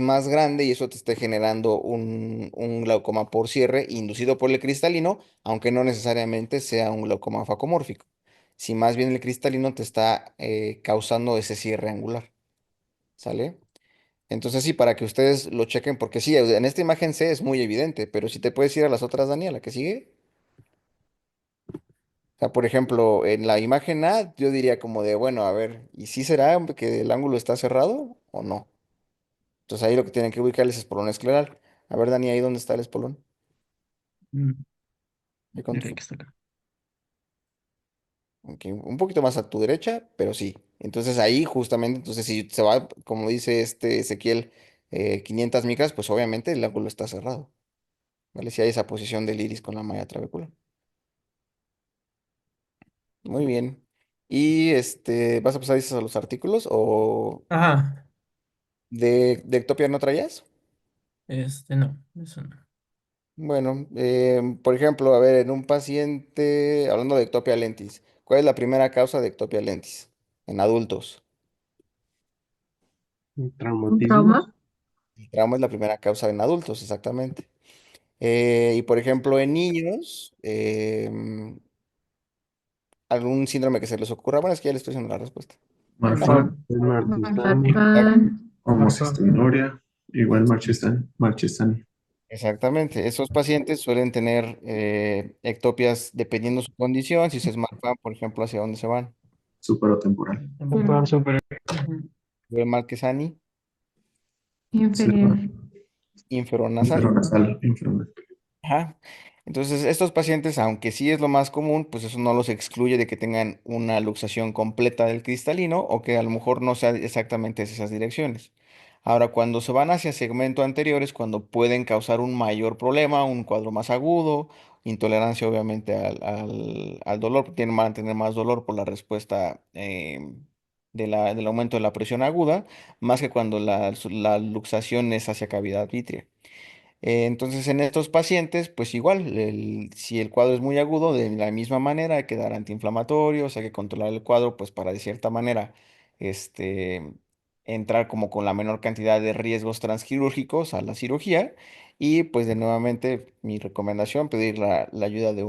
más grande y eso te esté generando un glaucoma por cierre inducido por el cristalino, aunque no necesariamente sea un glaucoma facomórfico. Si más bien el cristalino te está causando ese cierre angular, ¿sale? Entonces sí, para que ustedes lo chequen, porque sí, en esta imagen C es muy evidente, pero si te puedes ir a las otras, Daniela, que sigue. O sea, por ejemplo, en la imagen A, yo diría como de, bueno, a ver, ¿y si será que el ángulo está cerrado o no? Entonces ahí lo que tienen que ubicar es espolón escleral. A ver, Dani, ahí dónde está el espolón. Mm, Ahí con mira, aquí está acá. ok, un poquito más a tu derecha, pero sí. Entonces ahí justamente, entonces si se va, como dice este Ezequiel, 500 micras, pues obviamente el ángulo está cerrado, ¿vale? Si hay esa posición del iris con la malla trabecular. Muy bien. Y ¿vas a pasar dices, a los artículos o Ajá, de ectopia no traías? no, eso no. Bueno, por ejemplo, a ver, en un paciente, hablando de ectopia lentis, ¿cuál es la primera causa de ectopia lentis en adultos? Un ¿Un traumatismo. trauma? El trauma es la primera causa en adultos, exactamente. Y por ejemplo, en niños, algún síndrome que se les ocurra, bueno, es que ya les estoy diciendo la respuesta. Marfan, Marfan, Martisani, Exact- Marfan. Marfan. homocistinuria, igual Marchesani. Exactamente, esos pacientes suelen tener ectopias dependiendo su condición, si es Marfan, por ejemplo, hacia dónde se van. Superatemporal. Temporal super. Ujú. Marquesani, Sí, Inferior. inferonasal. inferonasal, inferonasal. Ajá. Entonces, estos pacientes, aunque sí es lo más común, pues eso no los excluye de que tengan una luxación completa del cristalino o que a lo mejor no sea exactamente esas direcciones. Ahora, cuando se van hacia segmento anterior es cuando pueden causar un mayor problema, un cuadro más agudo, intolerancia obviamente al dolor, van a tener más dolor por la respuesta del aumento de la presión aguda, más que cuando la luxación es hacia cavidad vítrea. Entonces, en estos pacientes, pues igual, si el cuadro es muy agudo, de la misma manera hay que dar antiinflamatorios, hay que controlar el cuadro, pues para de cierta manera, este, entrar como con la menor cantidad de riesgos transquirúrgicos a la cirugía. Y pues de nuevamente, mi recomendación, pedir la ayuda de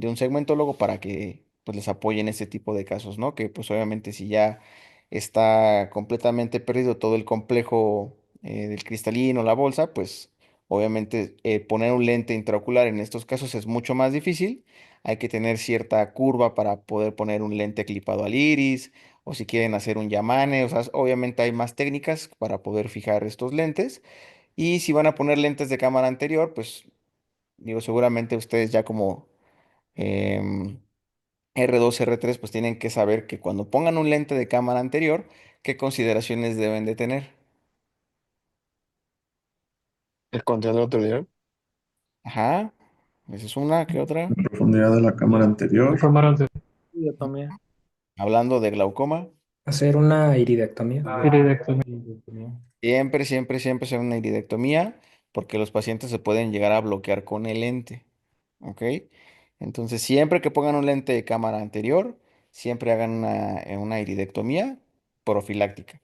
un segmentólogo para que pues les apoye en este tipo de casos, ¿no? Que pues obviamente si ya está completamente perdido todo el complejo del cristalino, la bolsa, pues obviamente poner un lente intraocular en estos casos es mucho más difícil. Hay que tener cierta curva para poder poner un lente clipado al iris, o si quieren hacer un Yamane, o sea, obviamente hay más técnicas para poder fijar estos lentes. Y si van a poner lentes de cámara anterior, pues digo, seguramente ustedes ya como em, R2, R3, pues tienen que saber que cuando pongan un lente de cámara anterior, qué consideraciones deben de tener. El control de la autoridad. Ajá, esa es una, ¿qué otra? La profundidad de la cámara anterior. Iridotomía. Hablando de glaucoma, Hacer una iridectomía. siempre, siempre, siempre hacer una iridectomía, porque los pacientes se pueden llegar a bloquear con el lente, ¿ok? Entonces, siempre que pongan un lente de cámara anterior, siempre hagan una iridectomía profiláctica,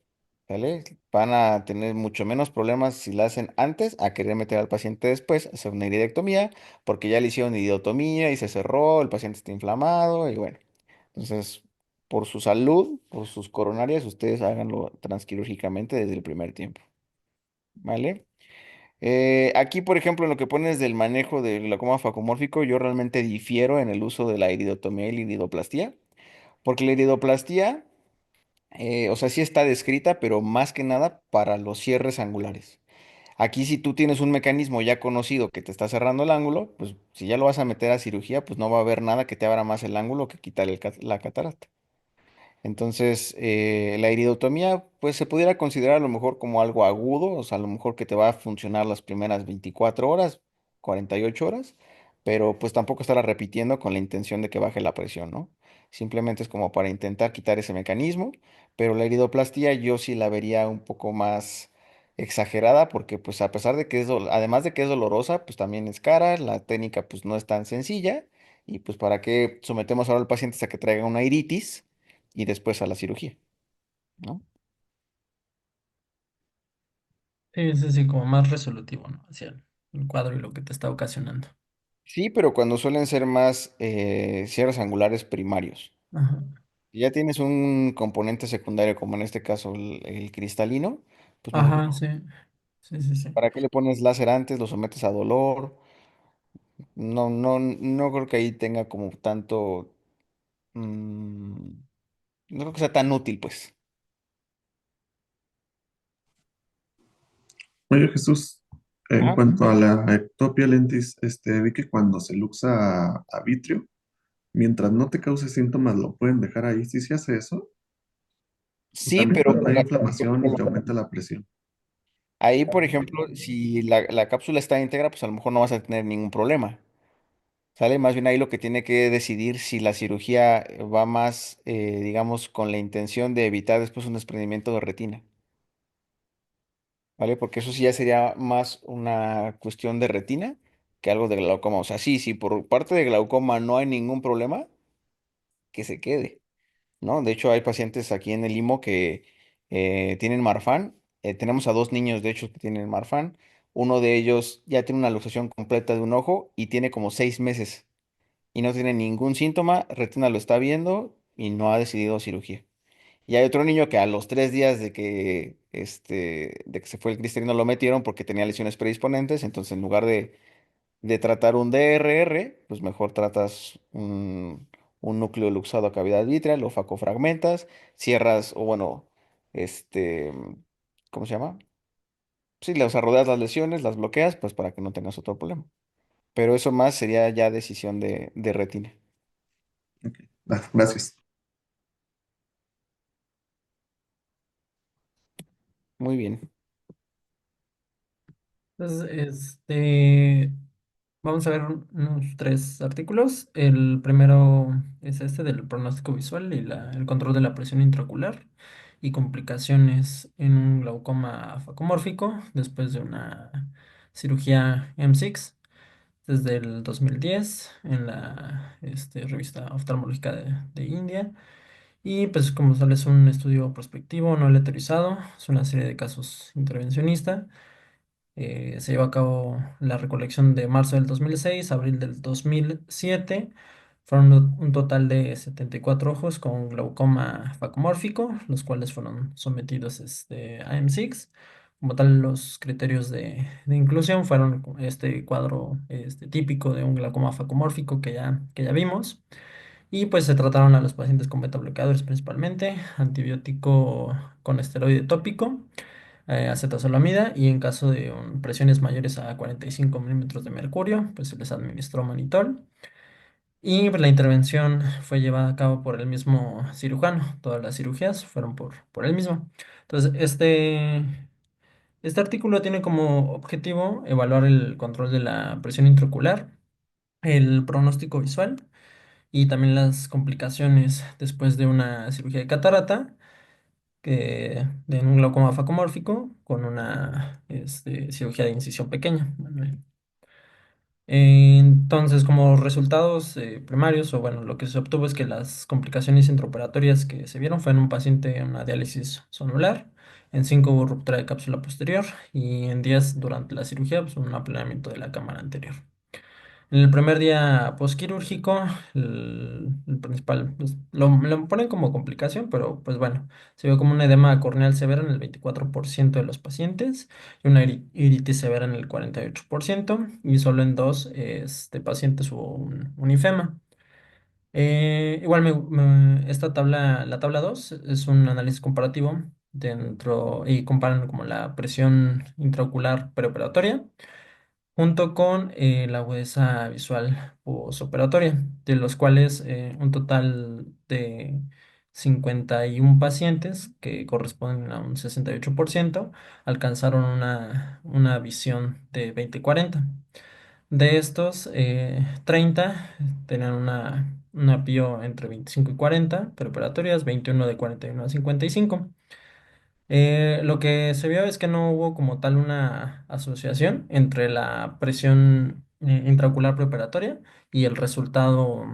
¿sale? Van a tener mucho menos problemas si la hacen antes a querer meter al paciente después, hacer una iridectomía, porque ya le hicieron iridotomía y se cerró, el paciente está inflamado y bueno. Entonces, por su salud, por sus coronarias, ustedes háganlo transquirúrgicamente desde el primer tiempo, ¿vale? Aquí, por ejemplo, en lo que pones del manejo del glaucoma facomórfico, yo realmente difiero en el uso de la iridotomía y la iridoplastía, porque la iridoplastía, o sea, sí está descrita, pero más que nada para los cierres angulares. Aquí, si tú tienes un mecanismo ya conocido que te está cerrando el ángulo, pues si ya lo vas a meter a cirugía, pues no va a haber nada que te abra más el ángulo que quitarle la catarata. Entonces, la iridotomía, pues se pudiera considerar a lo mejor como algo agudo, o sea, a lo mejor que te va a funcionar las primeras 24 horas, 48 horas, pero pues tampoco estará repitiendo con la intención de que baje la presión, ¿no? Simplemente es como para intentar quitar ese mecanismo, pero la iridoplastía yo sí la vería un poco más exagerada porque pues a pesar de que además de que es dolorosa, pues también es cara, la técnica pues no es tan sencilla y pues para qué sometemos ahora al paciente hasta que traiga una iritis y después a la cirugía, ¿no? Sí, es así como más resolutivo, ¿no? Hacia el cuadro y lo que te está ocasionando. Sí, pero cuando suelen ser más cierres angulares primarios. Ajá. Si ya tienes un componente secundario, como en este caso el cristalino, pues mejor, Ajá, sí. Sí, sí, sí. ¿para qué le pones láser antes? Lo sometes a dolor. No, no, no creo que ahí tenga como tanto, no creo que sea tan útil, pues. Oye, Jesús, en Ajá. cuanto a la ectopia lentis, vi que cuando se luxa a vitrio, mientras no te cause síntomas, lo pueden dejar ahí. ¿Sí se hace eso? Sí, También pero cuando hay inflamación y te aumenta la presión. ahí, por ejemplo, si la cápsula está íntegra, pues a lo mejor no vas a tener ningún problema. ¿Sale? Más bien ahí lo que tiene que decidir si la cirugía va más, digamos, con la intención de evitar después un desprendimiento de retina, ¿vale? Porque eso sí ya sería más una cuestión de retina que algo de glaucoma. O sea, sí, sí, por parte de glaucoma no hay ningún problema, que se quede, ¿no? De hecho, hay pacientes aquí en el IMO que tienen Marfan. Tenemos a dos niños, de hecho, que tienen Marfan. Uno de ellos ya tiene una luxación completa de un ojo y tiene como 6 meses. Y no tiene ningún síntoma, retina lo está viendo y no ha decidido cirugía. Y hay otro niño que a los 3 días de que se fue el cristalino lo metieron porque tenía lesiones predisponentes, entonces en lugar de tratar un DRR, pues mejor tratas un núcleo luxado a cavidad vítrea, lo facofragmentas, cierras, o bueno, este, ¿cómo se llama? Sí, o sea, rodeas las lesiones, las bloqueas, pues para que no tengas otro problema. Pero eso más sería ya decisión de retina. Ok, gracias. Muy bien. Entonces, vamos a ver unos tres artículos. El primero es este del pronóstico visual y el control de la presión intraocular y complicaciones en un glaucoma facomórfico después de una cirugía M6 desde el 2010 en la revista oftalmológica de India. Y pues como sale es un estudio prospectivo no letterizado, es una serie de casos intervencionista. Se llevó a cabo la recolección de marzo del 2006, abril del 2007. Fueron un total de 74 ojos con glaucoma facomórfico, los cuales fueron sometidos a M6. como tal, los criterios de inclusión fueron este cuadro típico de un glaucoma facomórfico que ya vimos. Y pues se trataron a los pacientes con betabloqueadores principalmente, antibiótico con esteroide tópico, acetazolamida, y en caso de presiones mayores a 45 milímetros de mercurio, pues se les administró manitol. Y pues, la intervención fue llevada a cabo por el mismo cirujano. Todas las cirugías fueron por él mismo. Entonces, este artículo tiene como objetivo evaluar el control de la presión intraocular, el pronóstico visual y también las complicaciones después de una cirugía de catarata, de un glaucoma facomórfico con una cirugía de incisión pequeña. Entonces, como resultados primarios, o bueno, lo que se obtuvo es que las complicaciones intraoperatorias que se vieron fue en un paciente en una diálisis sonular, en 5 hubo ruptura de cápsula posterior y en 10 durante la cirugía, pues un aplanamiento de la cámara anterior. En el primer día posquirúrgico, el principal, pues, lo ponen como complicación, pero pues bueno, se vio como un edema corneal severo en el 24% de los pacientes y una iritis severa en el 48%, y solo en dos pacientes hubo un ifema. Igual esta tabla, la tabla 2 es un análisis comparativo dentro y comparan como la presión intraocular preoperatoria junto con la agudeza visual posoperatoria, de los cuales un total de 51 pacientes, que corresponden a un 68%, alcanzaron una visión de 20/40. De estos, 30 tenían una PIO entre 25 y 40 preoperatorias, 21 de 41 a 55. Lo que se vio es que no hubo como tal una asociación entre la presión intraocular preoperatoria y el resultado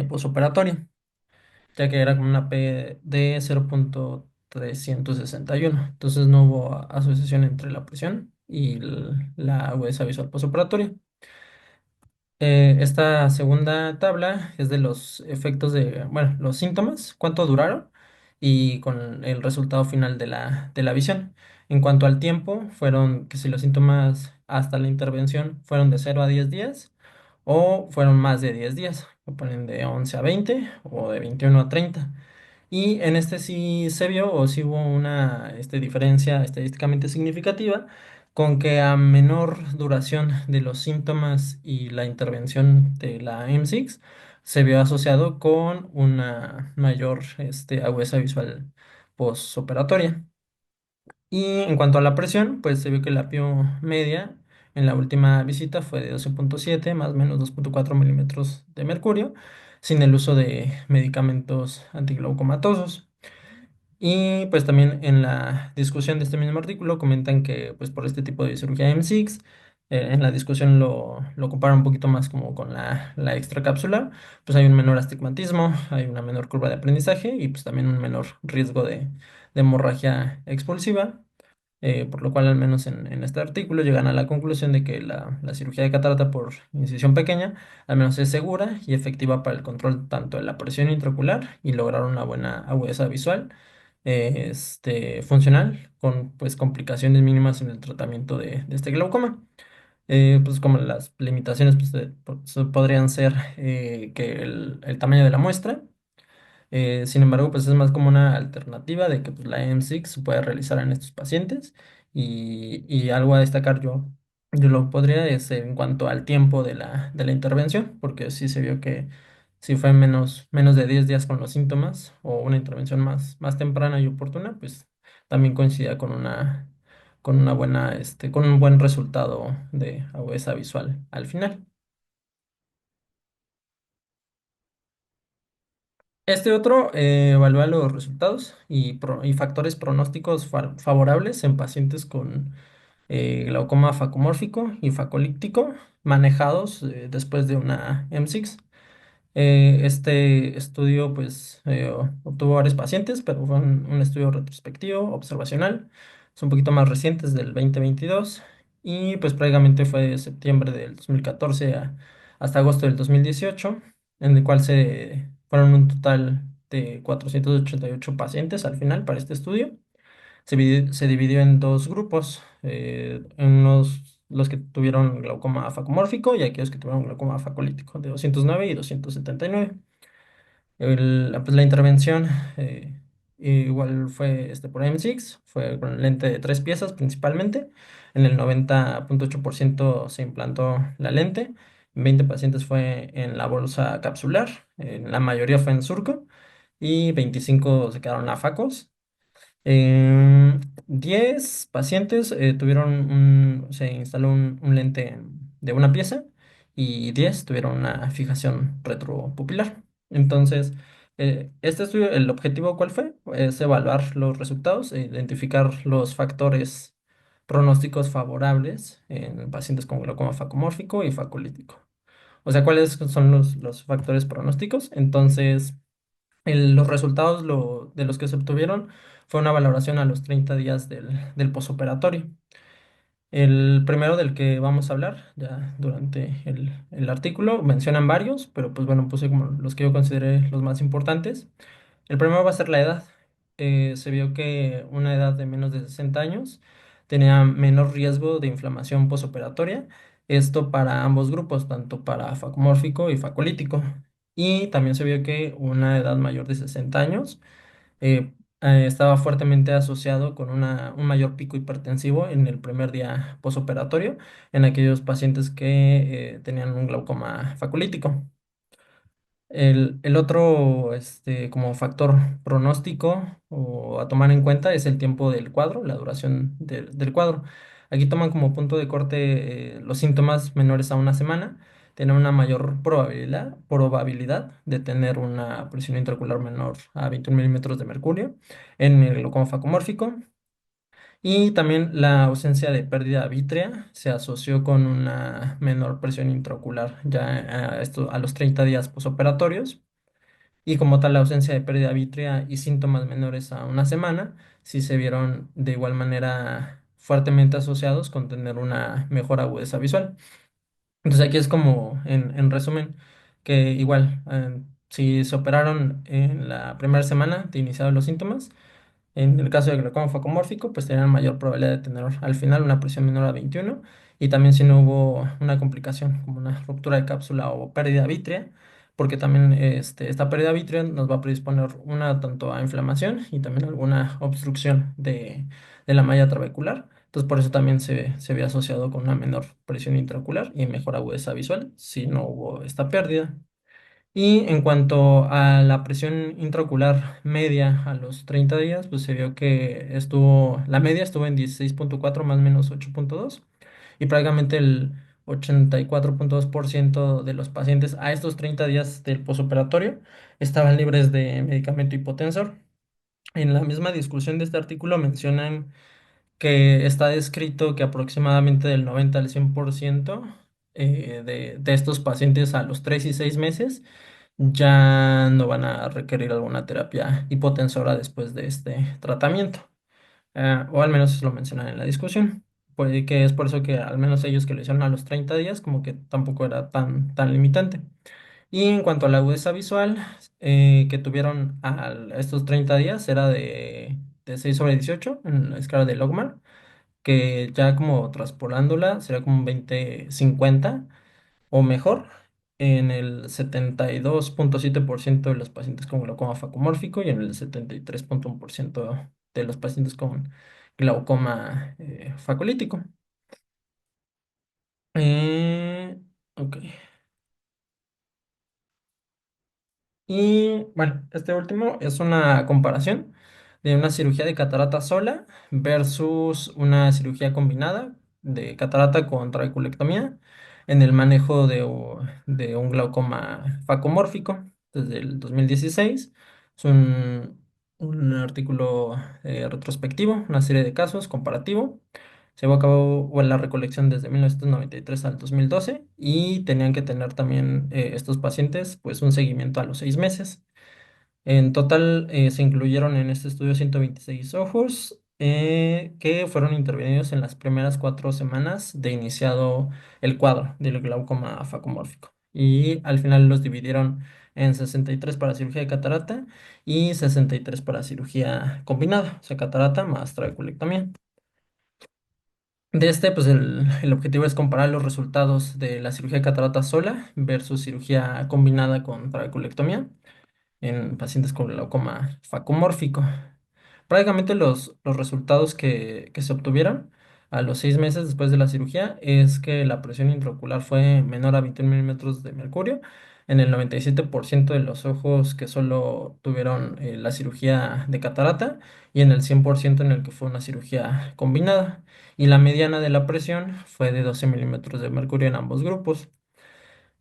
posoperatorio, ya que era como una P de 0,361. Entonces no hubo asociación entre la presión y la agudeza visual posoperatoria. Esta segunda tabla es de los efectos bueno, los síntomas, cuánto duraron y con el resultado final de la visión. En cuanto al tiempo, fueron que si los síntomas hasta la intervención fueron de 0 a 10 días o fueron más de 10 días, lo ponen de 11 a 20 o de 21 a 30. Y en este sí se vio o sí hubo una diferencia estadísticamente significativa con que a menor duración de los síntomas y la intervención de la M6 se vio asociado con una mayor agudeza visual postoperatoria. Y en cuanto a la presión, pues se vio que la PIO media en la última visita fue de 12,7 más o menos 2,4 milímetros de mercurio, sin el uso de medicamentos antiglaucomatosos. Y pues también en la discusión de este mismo artículo comentan que pues por este tipo de cirugía M6, en la discusión lo comparan un poquito más como con la extracapsular, pues hay un menor astigmatismo, hay una menor curva de aprendizaje y pues también un menor riesgo de hemorragia expulsiva, por lo cual al menos en este artículo llegan a la conclusión de que la cirugía de catarata por incisión pequeña al menos es segura y efectiva para el control tanto de la presión intraocular y lograr una buena agudeza visual funcional con pues complicaciones mínimas en el tratamiento de este glaucoma. Pues como las limitaciones pues, podrían ser que el tamaño de la muestra. Sin embargo, pues es más como una alternativa de que pues, la M6 se puede realizar en estos pacientes, y algo a destacar yo lo podría es en cuanto al tiempo de la intervención, porque sí se vio que si fue menos de 10 días con los síntomas o una intervención más temprana y oportuna, pues también coincidía con una buena, con un buen resultado de agudeza visual al final. Este otro evalúa los resultados y factores pronósticos favorables en pacientes con glaucoma facomórfico y facolíptico manejados después de una M6. Este estudio pues obtuvo varios pacientes, pero fue un estudio retrospectivo, observacional. Es un poquito más recientes del 2022 y pues prácticamente fue de septiembre del 2014 hasta agosto del 2018, en el cual fueron un total de 488 pacientes al final para este estudio, se dividió en dos grupos, unos los que tuvieron glaucoma facomórfico y aquellos que tuvieron glaucoma facolítico, de 209 y 279. Pues la intervención igual fue por M6, fue con lente de tres piezas principalmente. En el 90,8% se implantó la lente, en 20 pacientes fue en la bolsa capsular, en la mayoría fue en surco y 25 se quedaron afacos. 10 pacientes se instaló un lente de una pieza y 10 tuvieron una fijación retropupilar. Entonces, este estudio, el objetivo, ¿cuál fue? Es evaluar los resultados e identificar los factores pronósticos favorables en pacientes con glaucoma facomórfico y facolítico. O sea, ¿cuáles son los factores pronósticos? Entonces, los resultados de los que se obtuvieron fue una valoración a los 30 días del posoperatorio. El primero del que vamos a hablar ya durante el artículo, mencionan varios, pero pues bueno, puse como los que yo consideré los más importantes. El primero va a ser la edad. Se vio que una edad de menos de 60 años tenía menor riesgo de inflamación posoperatoria. Esto para ambos grupos, tanto para facomórfico y facolítico. Y también se vio que una edad mayor de 60 años estaba fuertemente asociado con un mayor pico hipertensivo en el primer día posoperatorio en aquellos pacientes que tenían un glaucoma facolítico. El otro, como factor pronóstico o a tomar en cuenta es el tiempo del cuadro, la duración del cuadro. Aquí toman como punto de corte los síntomas menores a una semana, tienen una mayor probabilidad de tener una presión intraocular menor a 21 milímetros de mercurio en el glaucoma facomórfico. Y también la ausencia de pérdida vítrea se asoció con una menor presión intraocular ya a los 30 días posoperatorios. Y como tal, la ausencia de pérdida vítrea y síntomas menores a una semana, sí se vieron de igual manera fuertemente asociados con tener una mejor agudeza visual. Entonces aquí es como, en resumen, que igual, si se operaron en la primera semana de iniciados los síntomas, en el caso de glaucoma facomórfico, pues tenían mayor probabilidad de tener al final una presión menor a 21 y también si no hubo una complicación como una ruptura de cápsula o pérdida vítrea, porque también esta pérdida vítrea nos va a predisponer una tanto a inflamación y también alguna obstrucción de la malla trabecular. Entonces por eso también se ve asociado con una menor presión intraocular y mejor agudeza visual si no hubo esta pérdida. Y en cuanto a la presión intraocular media a los 30 días, pues se vio que la media estuvo en 16,4 más o menos 8,2 y prácticamente el 84,2% de los pacientes a estos 30 días del posoperatorio estaban libres de medicamento hipotensor. En la misma discusión de este artículo mencionan que está descrito que aproximadamente del 90 al 100% de estos pacientes a los 3 y 6 meses ya no van a requerir alguna terapia hipotensora después de este tratamiento. O al menos lo mencionan en la discusión. Puede que es por eso que al menos ellos que lo hicieron a los 30 días, como que tampoco era tan limitante. Y en cuanto a la agudeza visual que tuvieron a estos 30 días, era de 6/18 en la escala de Logmar, que ya como traspolándola sería como un 20/50 o mejor en el 72,7% de los pacientes con glaucoma facomórfico y en el 73,1% de los pacientes con glaucoma facolítico. Ok. Y bueno, este último es una comparación de una cirugía de catarata sola versus una cirugía combinada de catarata con trabeculectomía en el manejo de un glaucoma facomórfico desde el 2016. Es un artículo retrospectivo, una serie de casos comparativo. Se llevó a cabo la recolección desde 1993 al 2012 y tenían que tener también estos pacientes pues un seguimiento a los 6 meses. En total se incluyeron en este estudio 126 ojos que fueron intervenidos en las primeras 4 semanas de iniciado el cuadro del glaucoma facomórfico. Y al final los dividieron en 63 para cirugía de catarata y 63 para cirugía combinada, o sea, catarata más trabeculectomía. De este, pues el objetivo es comparar los resultados de la cirugía de catarata sola versus cirugía combinada con trabeculectomía en pacientes con glaucoma facomórfico. Prácticamente los resultados que se obtuvieron a los 6 meses después de la cirugía es que la presión intraocular fue menor a 21 milímetros de mercurio en el 97% de los ojos que solo tuvieron la cirugía de catarata y en el 100% en el que fue una cirugía combinada. Y la mediana de la presión fue de 12 milímetros de mercurio en ambos grupos.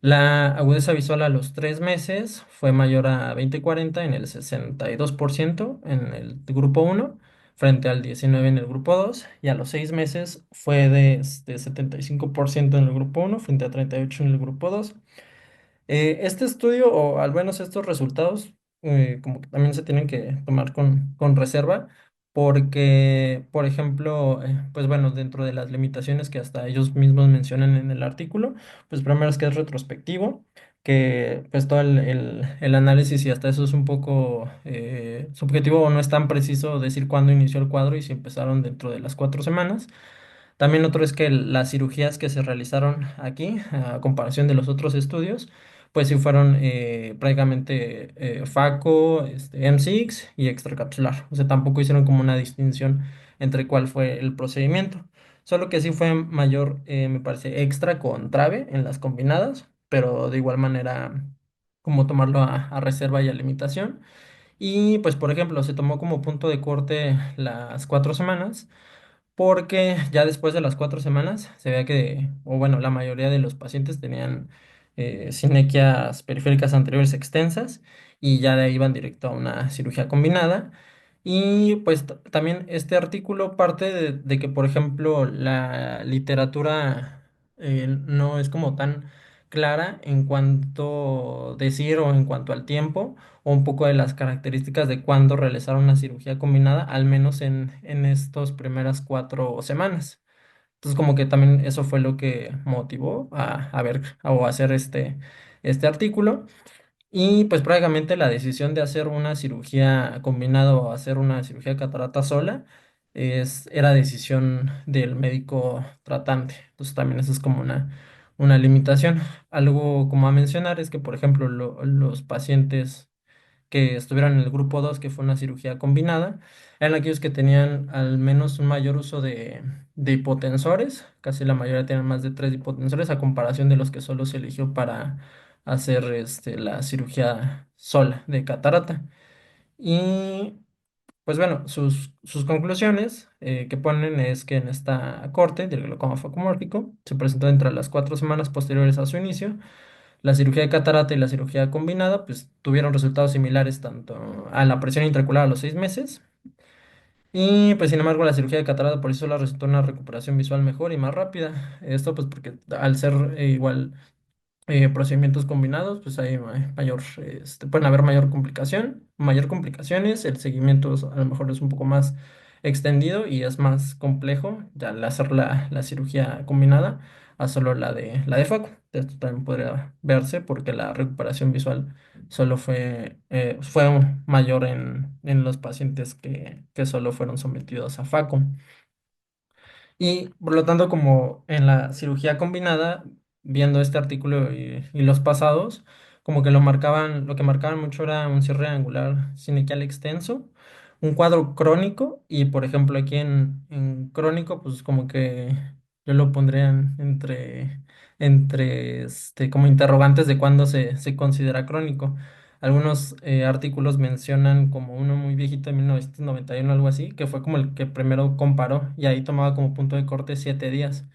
La agudeza visual a los 3 meses fue mayor a 20/40 en el 62% en el grupo uno frente al 19% en el grupo 2 y a los 6 meses fue de 75% en el grupo uno frente a 38% en el grupo 2. Este estudio, o al menos estos resultados, como que también se tienen que tomar con reserva, porque, por ejemplo, pues bueno, dentro de las limitaciones que hasta ellos mismos mencionan en el artículo, pues primero es que es retrospectivo, que pues todo el análisis y hasta eso es un poco subjetivo o no es tan preciso decir cuándo inició el cuadro y si empezaron dentro de las 4 semanas. También otro es que las cirugías que se realizaron aquí, a comparación de los otros estudios, pues sí fueron prácticamente FACO, M6 y extracapsular. O sea, tampoco hicieron como una distinción entre cuál fue el procedimiento. Solo que sí fue mayor, me parece, extra con trave en las combinadas, pero de igual manera como tomarlo a reserva y a limitación. Y pues, por ejemplo, se tomó como punto de corte las 4 semanas porque ya después de las 4 semanas se veía que, o bueno, la mayoría de los pacientes tenían sinequias periféricas anteriores extensas y ya de ahí iban directo a una cirugía combinada. Y pues también este artículo parte de que, por ejemplo, la literatura no es como tan clara en cuanto decir o en cuanto al tiempo o un poco de las características de cuándo realizar una cirugía combinada, al menos en estas primeras 4 semanas. Entonces, como que también eso fue lo que motivó a ver o a hacer este artículo. Y pues prácticamente la decisión de hacer una cirugía combinada o hacer una cirugía de catarata sola era decisión del médico tratante. Entonces también eso es como una limitación. Algo como a mencionar es que, por ejemplo, los pacientes que estuvieron en el grupo 2 que fue una cirugía combinada, eran aquellos que tenían al menos un mayor uso de hipotensores, casi la mayoría tenían más de 3 hipotensores, a comparación de los que solo se eligió para hacer la cirugía sola de catarata. Y pues bueno, sus conclusiones que ponen es que en esta corte del glaucoma facomórfico se presentó entre las 4 semanas posteriores a su inicio. La cirugía de catarata y la cirugía combinada pues tuvieron resultados similares tanto a la presión intraocular a los 6 meses. Y pues sin embargo la cirugía de catarata por sí sola resultó en una recuperación visual mejor y más rápida. Esto pues porque al ser igual procedimientos combinados, pues hay mayor, pueden haber mayor complicaciones, el seguimiento a lo mejor es un poco más extendido y es más complejo ya al hacer la cirugía combinada a solo la de foco. Esto también podría verse porque la recuperación visual solo fue aún mayor en los pacientes que solo fueron sometidos a FACO. Y por lo tanto, como en la cirugía combinada, viendo este artículo y los pasados, como que lo que marcaban mucho era un cierre angular sinequial extenso, un cuadro crónico, y por ejemplo aquí en crónico, pues como que yo lo pondría entre como interrogantes de cuándo se considera crónico. Algunos artículos mencionan como uno muy viejito de 1991, algo así, que fue como el que primero comparó y ahí tomaba como punto de corte 7 días,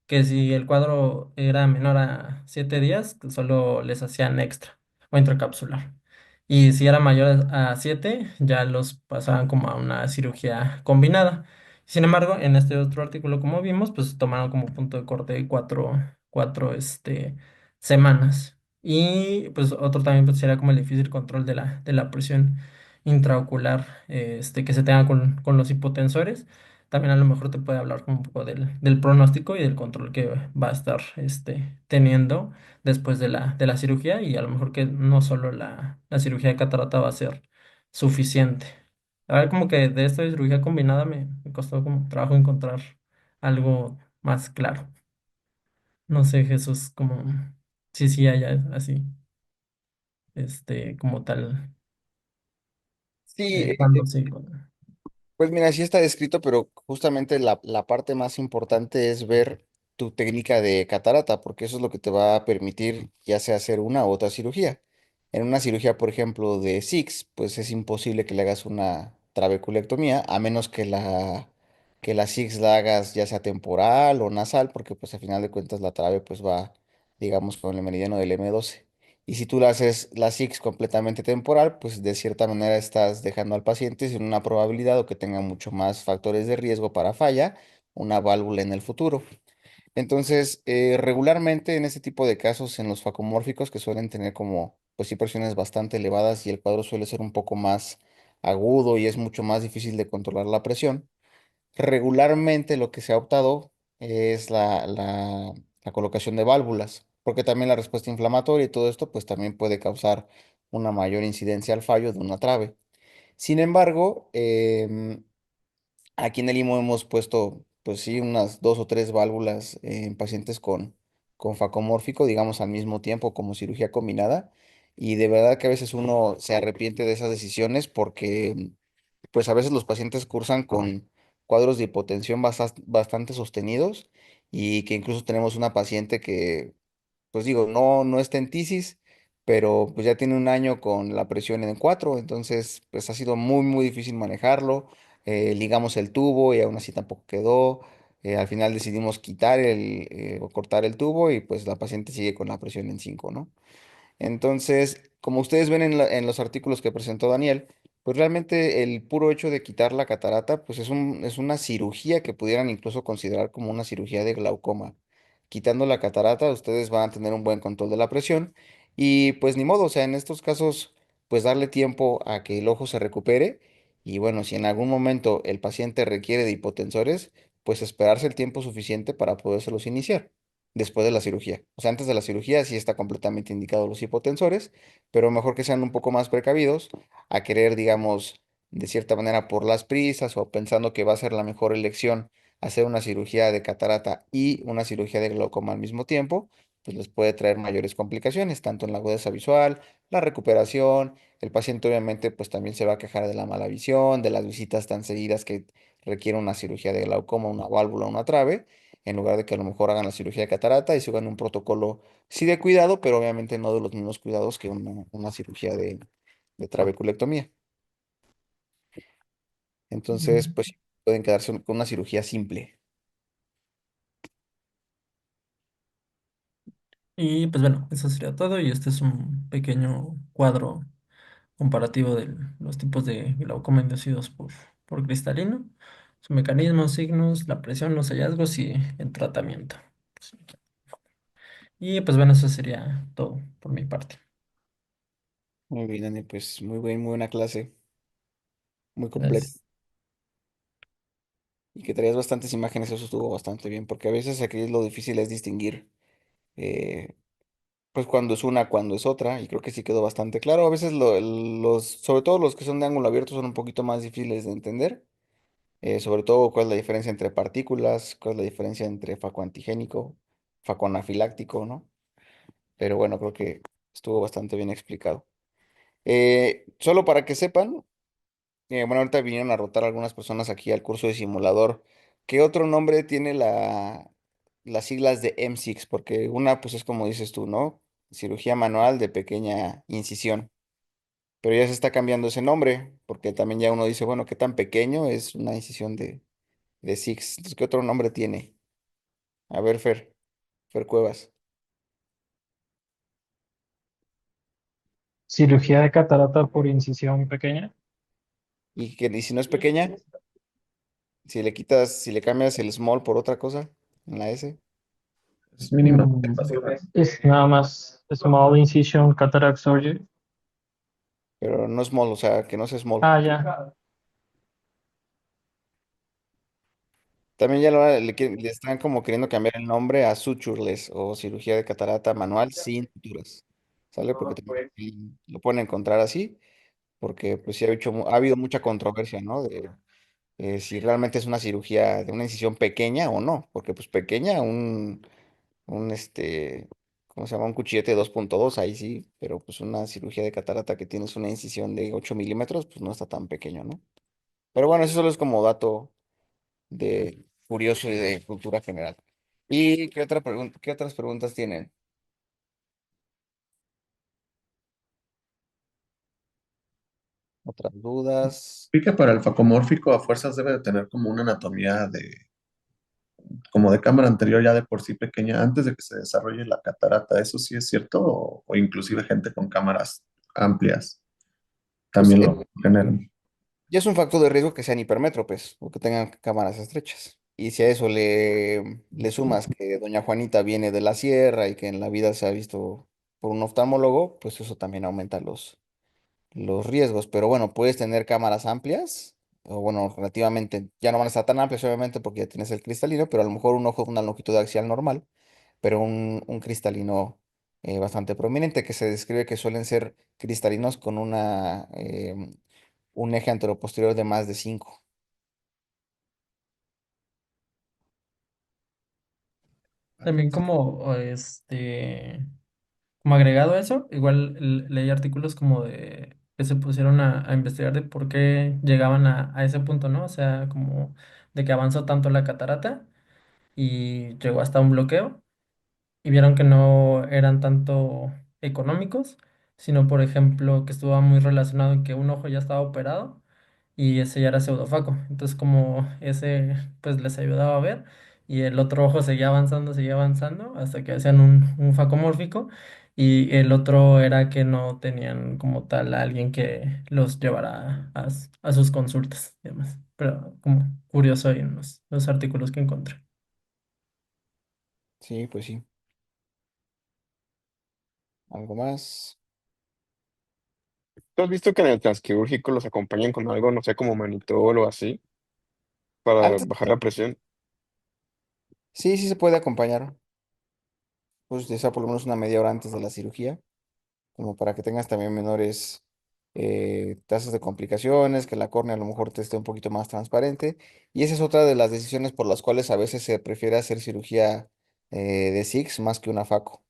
que si el cuadro era menor a 7 días, que solo les hacían extra o intracapsular. Y si era mayor a 7, ya los pasaban como a una cirugía combinada. Sin embargo, en este otro artículo, como vimos, pues tomaron como punto de corte cuatro semanas. Y pues otro también pues, sería como el difícil control de la presión intraocular que se tenga con los hipotensores. también a lo mejor te puede hablar como un poco del pronóstico y del control que va a estar teniendo después de la cirugía y a lo mejor que no solo la cirugía de catarata va a ser suficiente. A ver, como que de esta cirugía combinada me costó como trabajo encontrar algo más claro. No sé, Jesús, como sí, sí, haya así, como tal, Sí, cuando sí. pues mira, sí está descrito, pero justamente la parte más importante es ver tu técnica de catarata, porque eso es lo que te va a permitir ya sea hacer una u otra cirugía. En una cirugía, por ejemplo, de SIX, pues es imposible que le hagas una trabeculectomía, a menos que la SIX la hagas ya sea temporal o nasal, porque pues al final de cuentas la trabe pues va, digamos, con el meridiano del M12. Y si tú la haces la SIX completamente temporal, pues de cierta manera estás dejando al paciente sin una probabilidad o que tenga mucho más factores de riesgo para falla, una válvula en el futuro. Entonces, regularmente en este tipo de casos, en los facomórficos que suelen tener como, pues sí, presiones bastante elevadas y el cuadro suele ser un poco más agudo y es mucho más difícil de controlar la presión, regularmente lo que se ha optado es la colocación de válvulas, porque también la respuesta inflamatoria y todo esto, pues también puede causar una mayor incidencia al fallo de una trave. Sin embargo, aquí en el IMO hemos puesto, pues sí, unas dos o tres válvulas en pacientes con facomórfico, digamos al mismo tiempo como cirugía combinada. Y de verdad que a veces uno se arrepiente de esas decisiones porque pues a veces los pacientes cursan con cuadros de hipotensión bastante sostenidos y que incluso tenemos una paciente que, pues digo, no está en tisis, pero pues ya tiene un año con la presión en 4, entonces pues ha sido muy difícil manejarlo. Ligamos el tubo y aún así tampoco quedó. Al final decidimos quitar o cortar el tubo y pues la paciente sigue con la presión en 5, ¿no? Entonces, como ustedes ven en los artículos que presentó Daniel, pues realmente el puro hecho de quitar la catarata, pues es una cirugía que pudieran incluso considerar como una cirugía de glaucoma. Quitando la catarata, ustedes van a tener un buen control de la presión y pues ni modo, o sea, en estos casos, pues darle tiempo a que el ojo se recupere y bueno, si en algún momento el paciente requiere de hipotensores, pues esperarse el tiempo suficiente para podérselos iniciar después de la cirugía. O sea, antes de la cirugía sí está completamente indicado los hipotensores, pero mejor que sean un poco más precavidos a querer, digamos, de cierta manera por las prisas o pensando que va a ser la mejor elección hacer una cirugía de catarata y una cirugía de glaucoma al mismo tiempo, pues les puede traer mayores complicaciones, tanto en la agudeza visual, la recuperación, el paciente obviamente pues también se va a quejar de la mala visión, de las visitas tan seguidas que requiere una cirugía de glaucoma, una válvula, una trave en lugar de que a lo mejor hagan la cirugía de catarata y sigan un protocolo, sí de cuidado, pero obviamente no de los mismos cuidados que una cirugía de trabeculectomía. Entonces, pues sí, pueden quedarse con una cirugía simple. Y pues bueno, eso sería todo y este es un pequeño cuadro comparativo de los tipos de glaucoma inducidos por cristalino, sus mecanismos, signos, la presión, los hallazgos y el tratamiento. Y pues bueno, eso sería todo por mi parte. Muy bien, Dani, pues muy buena clase, muy completa. Gracias. Y que traías bastantes imágenes, eso estuvo bastante bien, porque a veces aquí lo difícil es distinguir, eh, pues cuando es una, cuando es otra, y creo que sí quedó bastante claro. A veces sobre todo los que son de ángulo abierto son un poquito más difíciles de entender. Sobre todo cuál es la diferencia entre partículas, cuál es la diferencia entre faco antigénico, faco anafiláctico, ¿no? Pero bueno, creo que estuvo bastante bien explicado. Solo para que sepan, bueno, ahorita vinieron a rotar algunas personas aquí al curso de simulador. ¿Qué otro nombre tiene las siglas de M6? Porque una, pues es como dices tú, ¿no? Cirugía manual de pequeña incisión. Pero ya se está cambiando ese nombre, porque también ya uno dice, bueno, ¿qué tan pequeño es una incisión de Six? Entonces, ¿qué otro nombre tiene? A ver, Fer Cuevas. Cirugía de catarata por incisión pequeña. Y si no es pequeña, si le quitas, si le cambias el small por otra cosa en la S, Es mínima. Es nada más small incision cataract surgery. pero no small, o sea, que no sea small. Ah, ya. También le están como queriendo cambiar el nombre a sutureless o cirugía de catarata manual sin suturas. ¿Sale? Porque también lo pueden encontrar así, porque pues sí ha habido mucha controversia, ¿no? De si realmente es una cirugía de una incisión pequeña o no, porque pues pequeña, un ¿cómo se llama? Un cuchillete de 2.2 ahí sí, pero pues una cirugía de catarata que tienes una incisión de 8 milímetros, pues no está tan pequeño, ¿no? Pero bueno, eso solo es como dato de curioso y de cultura general. ¿Y qué otras preguntas tienen? ¿Otras dudas? Vi que para el facomórfico a fuerzas debe de tener como una anatomía como de cámara anterior ya de por sí pequeña antes de que se desarrolle la catarata. ¿Eso sí es cierto? O inclusive gente con cámaras amplias Pues también lo generan. ya es un factor de riesgo que sean hipermétropes o que tengan cámaras estrechas. Y si a eso le sumas que doña Juanita viene de la sierra y que en la vida se ha visto por un oftalmólogo, pues eso también aumenta los riesgos. Pero bueno, puedes tener cámaras amplias, o bueno, relativamente, ya no van a estar tan amplias obviamente porque ya tienes el cristalino, pero a lo mejor un ojo de una longitud axial normal, pero un cristalino bastante prominente que se describe que suelen ser cristalinos con un eje anteroposterior de más de 5. También como como agregado a eso, igual leí artículos como de que se pusieron a investigar de por qué llegaban a ese punto, ¿no? O sea, como de que avanzó tanto la catarata y llegó hasta un bloqueo y vieron que no eran tanto económicos, sino por ejemplo que estuvo muy relacionado en que un ojo ya estaba operado y ese ya era pseudofaco. Entonces como ese pues les ayudaba a ver y el otro ojo seguía avanzando hasta que hacían un facomórfico y el otro era que no tenían como tal a alguien que los llevara a sus consultas y demás. Pero como curioso ahí en los artículos que encontré. Sí, pues sí. ¿Algo más? ¿Tú has visto que en el transquirúrgico los acompañan con algo, no sé, como manitol o así, para Antes, bajar la presión? sí, sí se puede acompañar, pues ya sea por lo menos una media hora antes de la cirugía, como para que tengas también menores tasas de complicaciones, que la córnea a lo mejor te esté un poquito más transparente. Y esa es otra de las decisiones por las cuales a veces se prefiere hacer cirugía de SIX más que una FACO.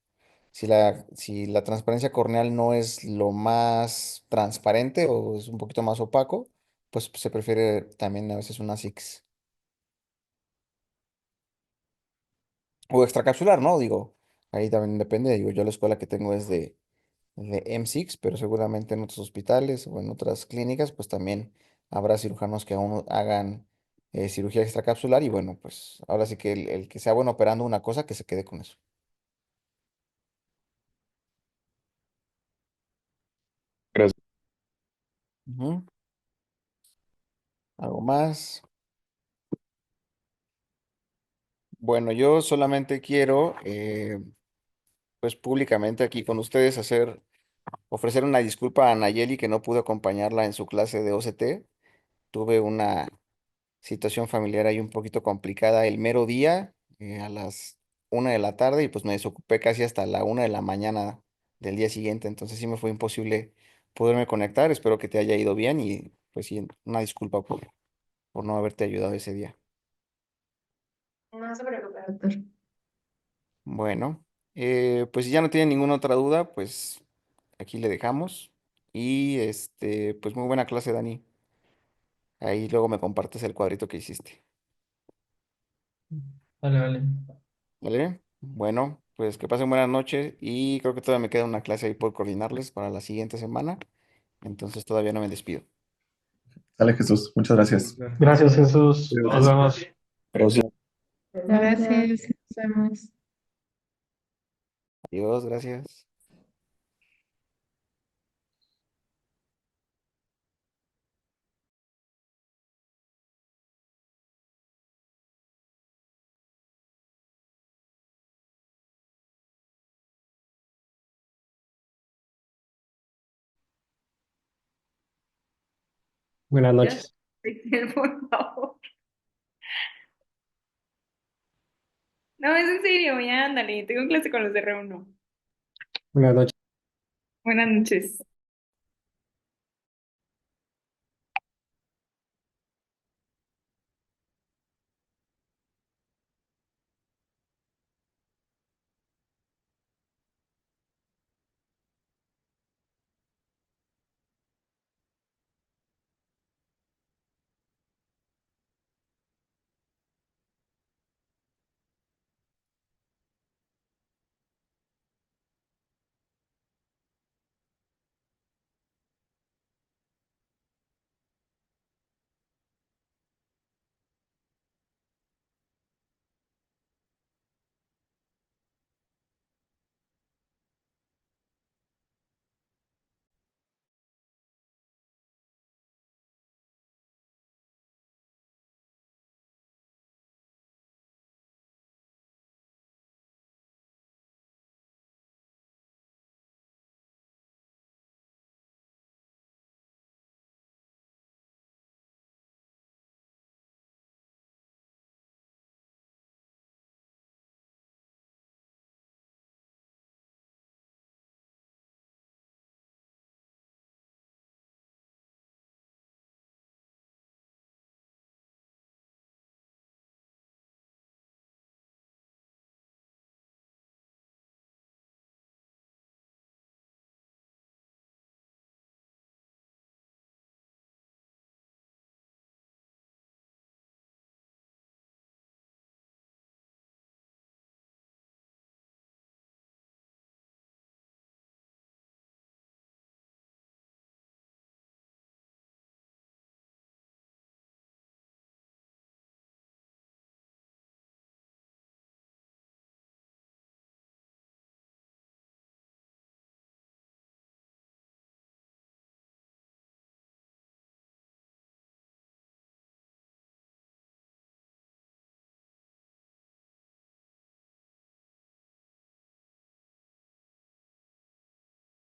Si la transparencia corneal no es lo más transparente o es un poquito más opaco, pues se prefiere también a veces una SIX. O extracapsular, ¿no? Digo, ahí también depende. Digo, yo la escuela que tengo es de M6, pero seguramente en otros hospitales o en otras clínicas, pues también habrá cirujanos que aún hagan cirugía extracapsular y bueno, pues ahora sí que el que sea bueno operando una cosa, que se quede con eso. Gracias. Ujú. ¿Algo más? Bueno, yo solamente quiero, pues públicamente aquí con ustedes ofrecer una disculpa a Nayeli que no pudo acompañarla en su clase de OCT. Tuve una situación familiar ahí un poquito complicada el mero día, a las 1 de la tarde, y pues me desocupé casi hasta la 1 de la mañana del día siguiente, entonces sí me fue imposible poderme conectar. Espero que te haya ido bien y pues sí, una disculpa por no haberte ayudado ese día. No se preocupe, doctor. Bueno, pues si ya no tienen ninguna otra duda, pues aquí le dejamos. Y pues muy buena clase, Dani. Ahí luego me compartes el cuadrito que hiciste. Vale, vale. ¿Vale? Bueno, pues que pasen buenas noches y creo que todavía me queda una clase ahí por coordinarles para la siguiente semana. Entonces todavía no me despido. Sale Jesús, muchas gracias. Gracias, Jesús. Nos Adiós. vemos. Pero sí. Gracias, nos vemos. Adiós, gracias. Buenas noches. Por favor. No, es en serio, ya ándale. Tengo clase con los de R1. Buenas noches. Buenas noches.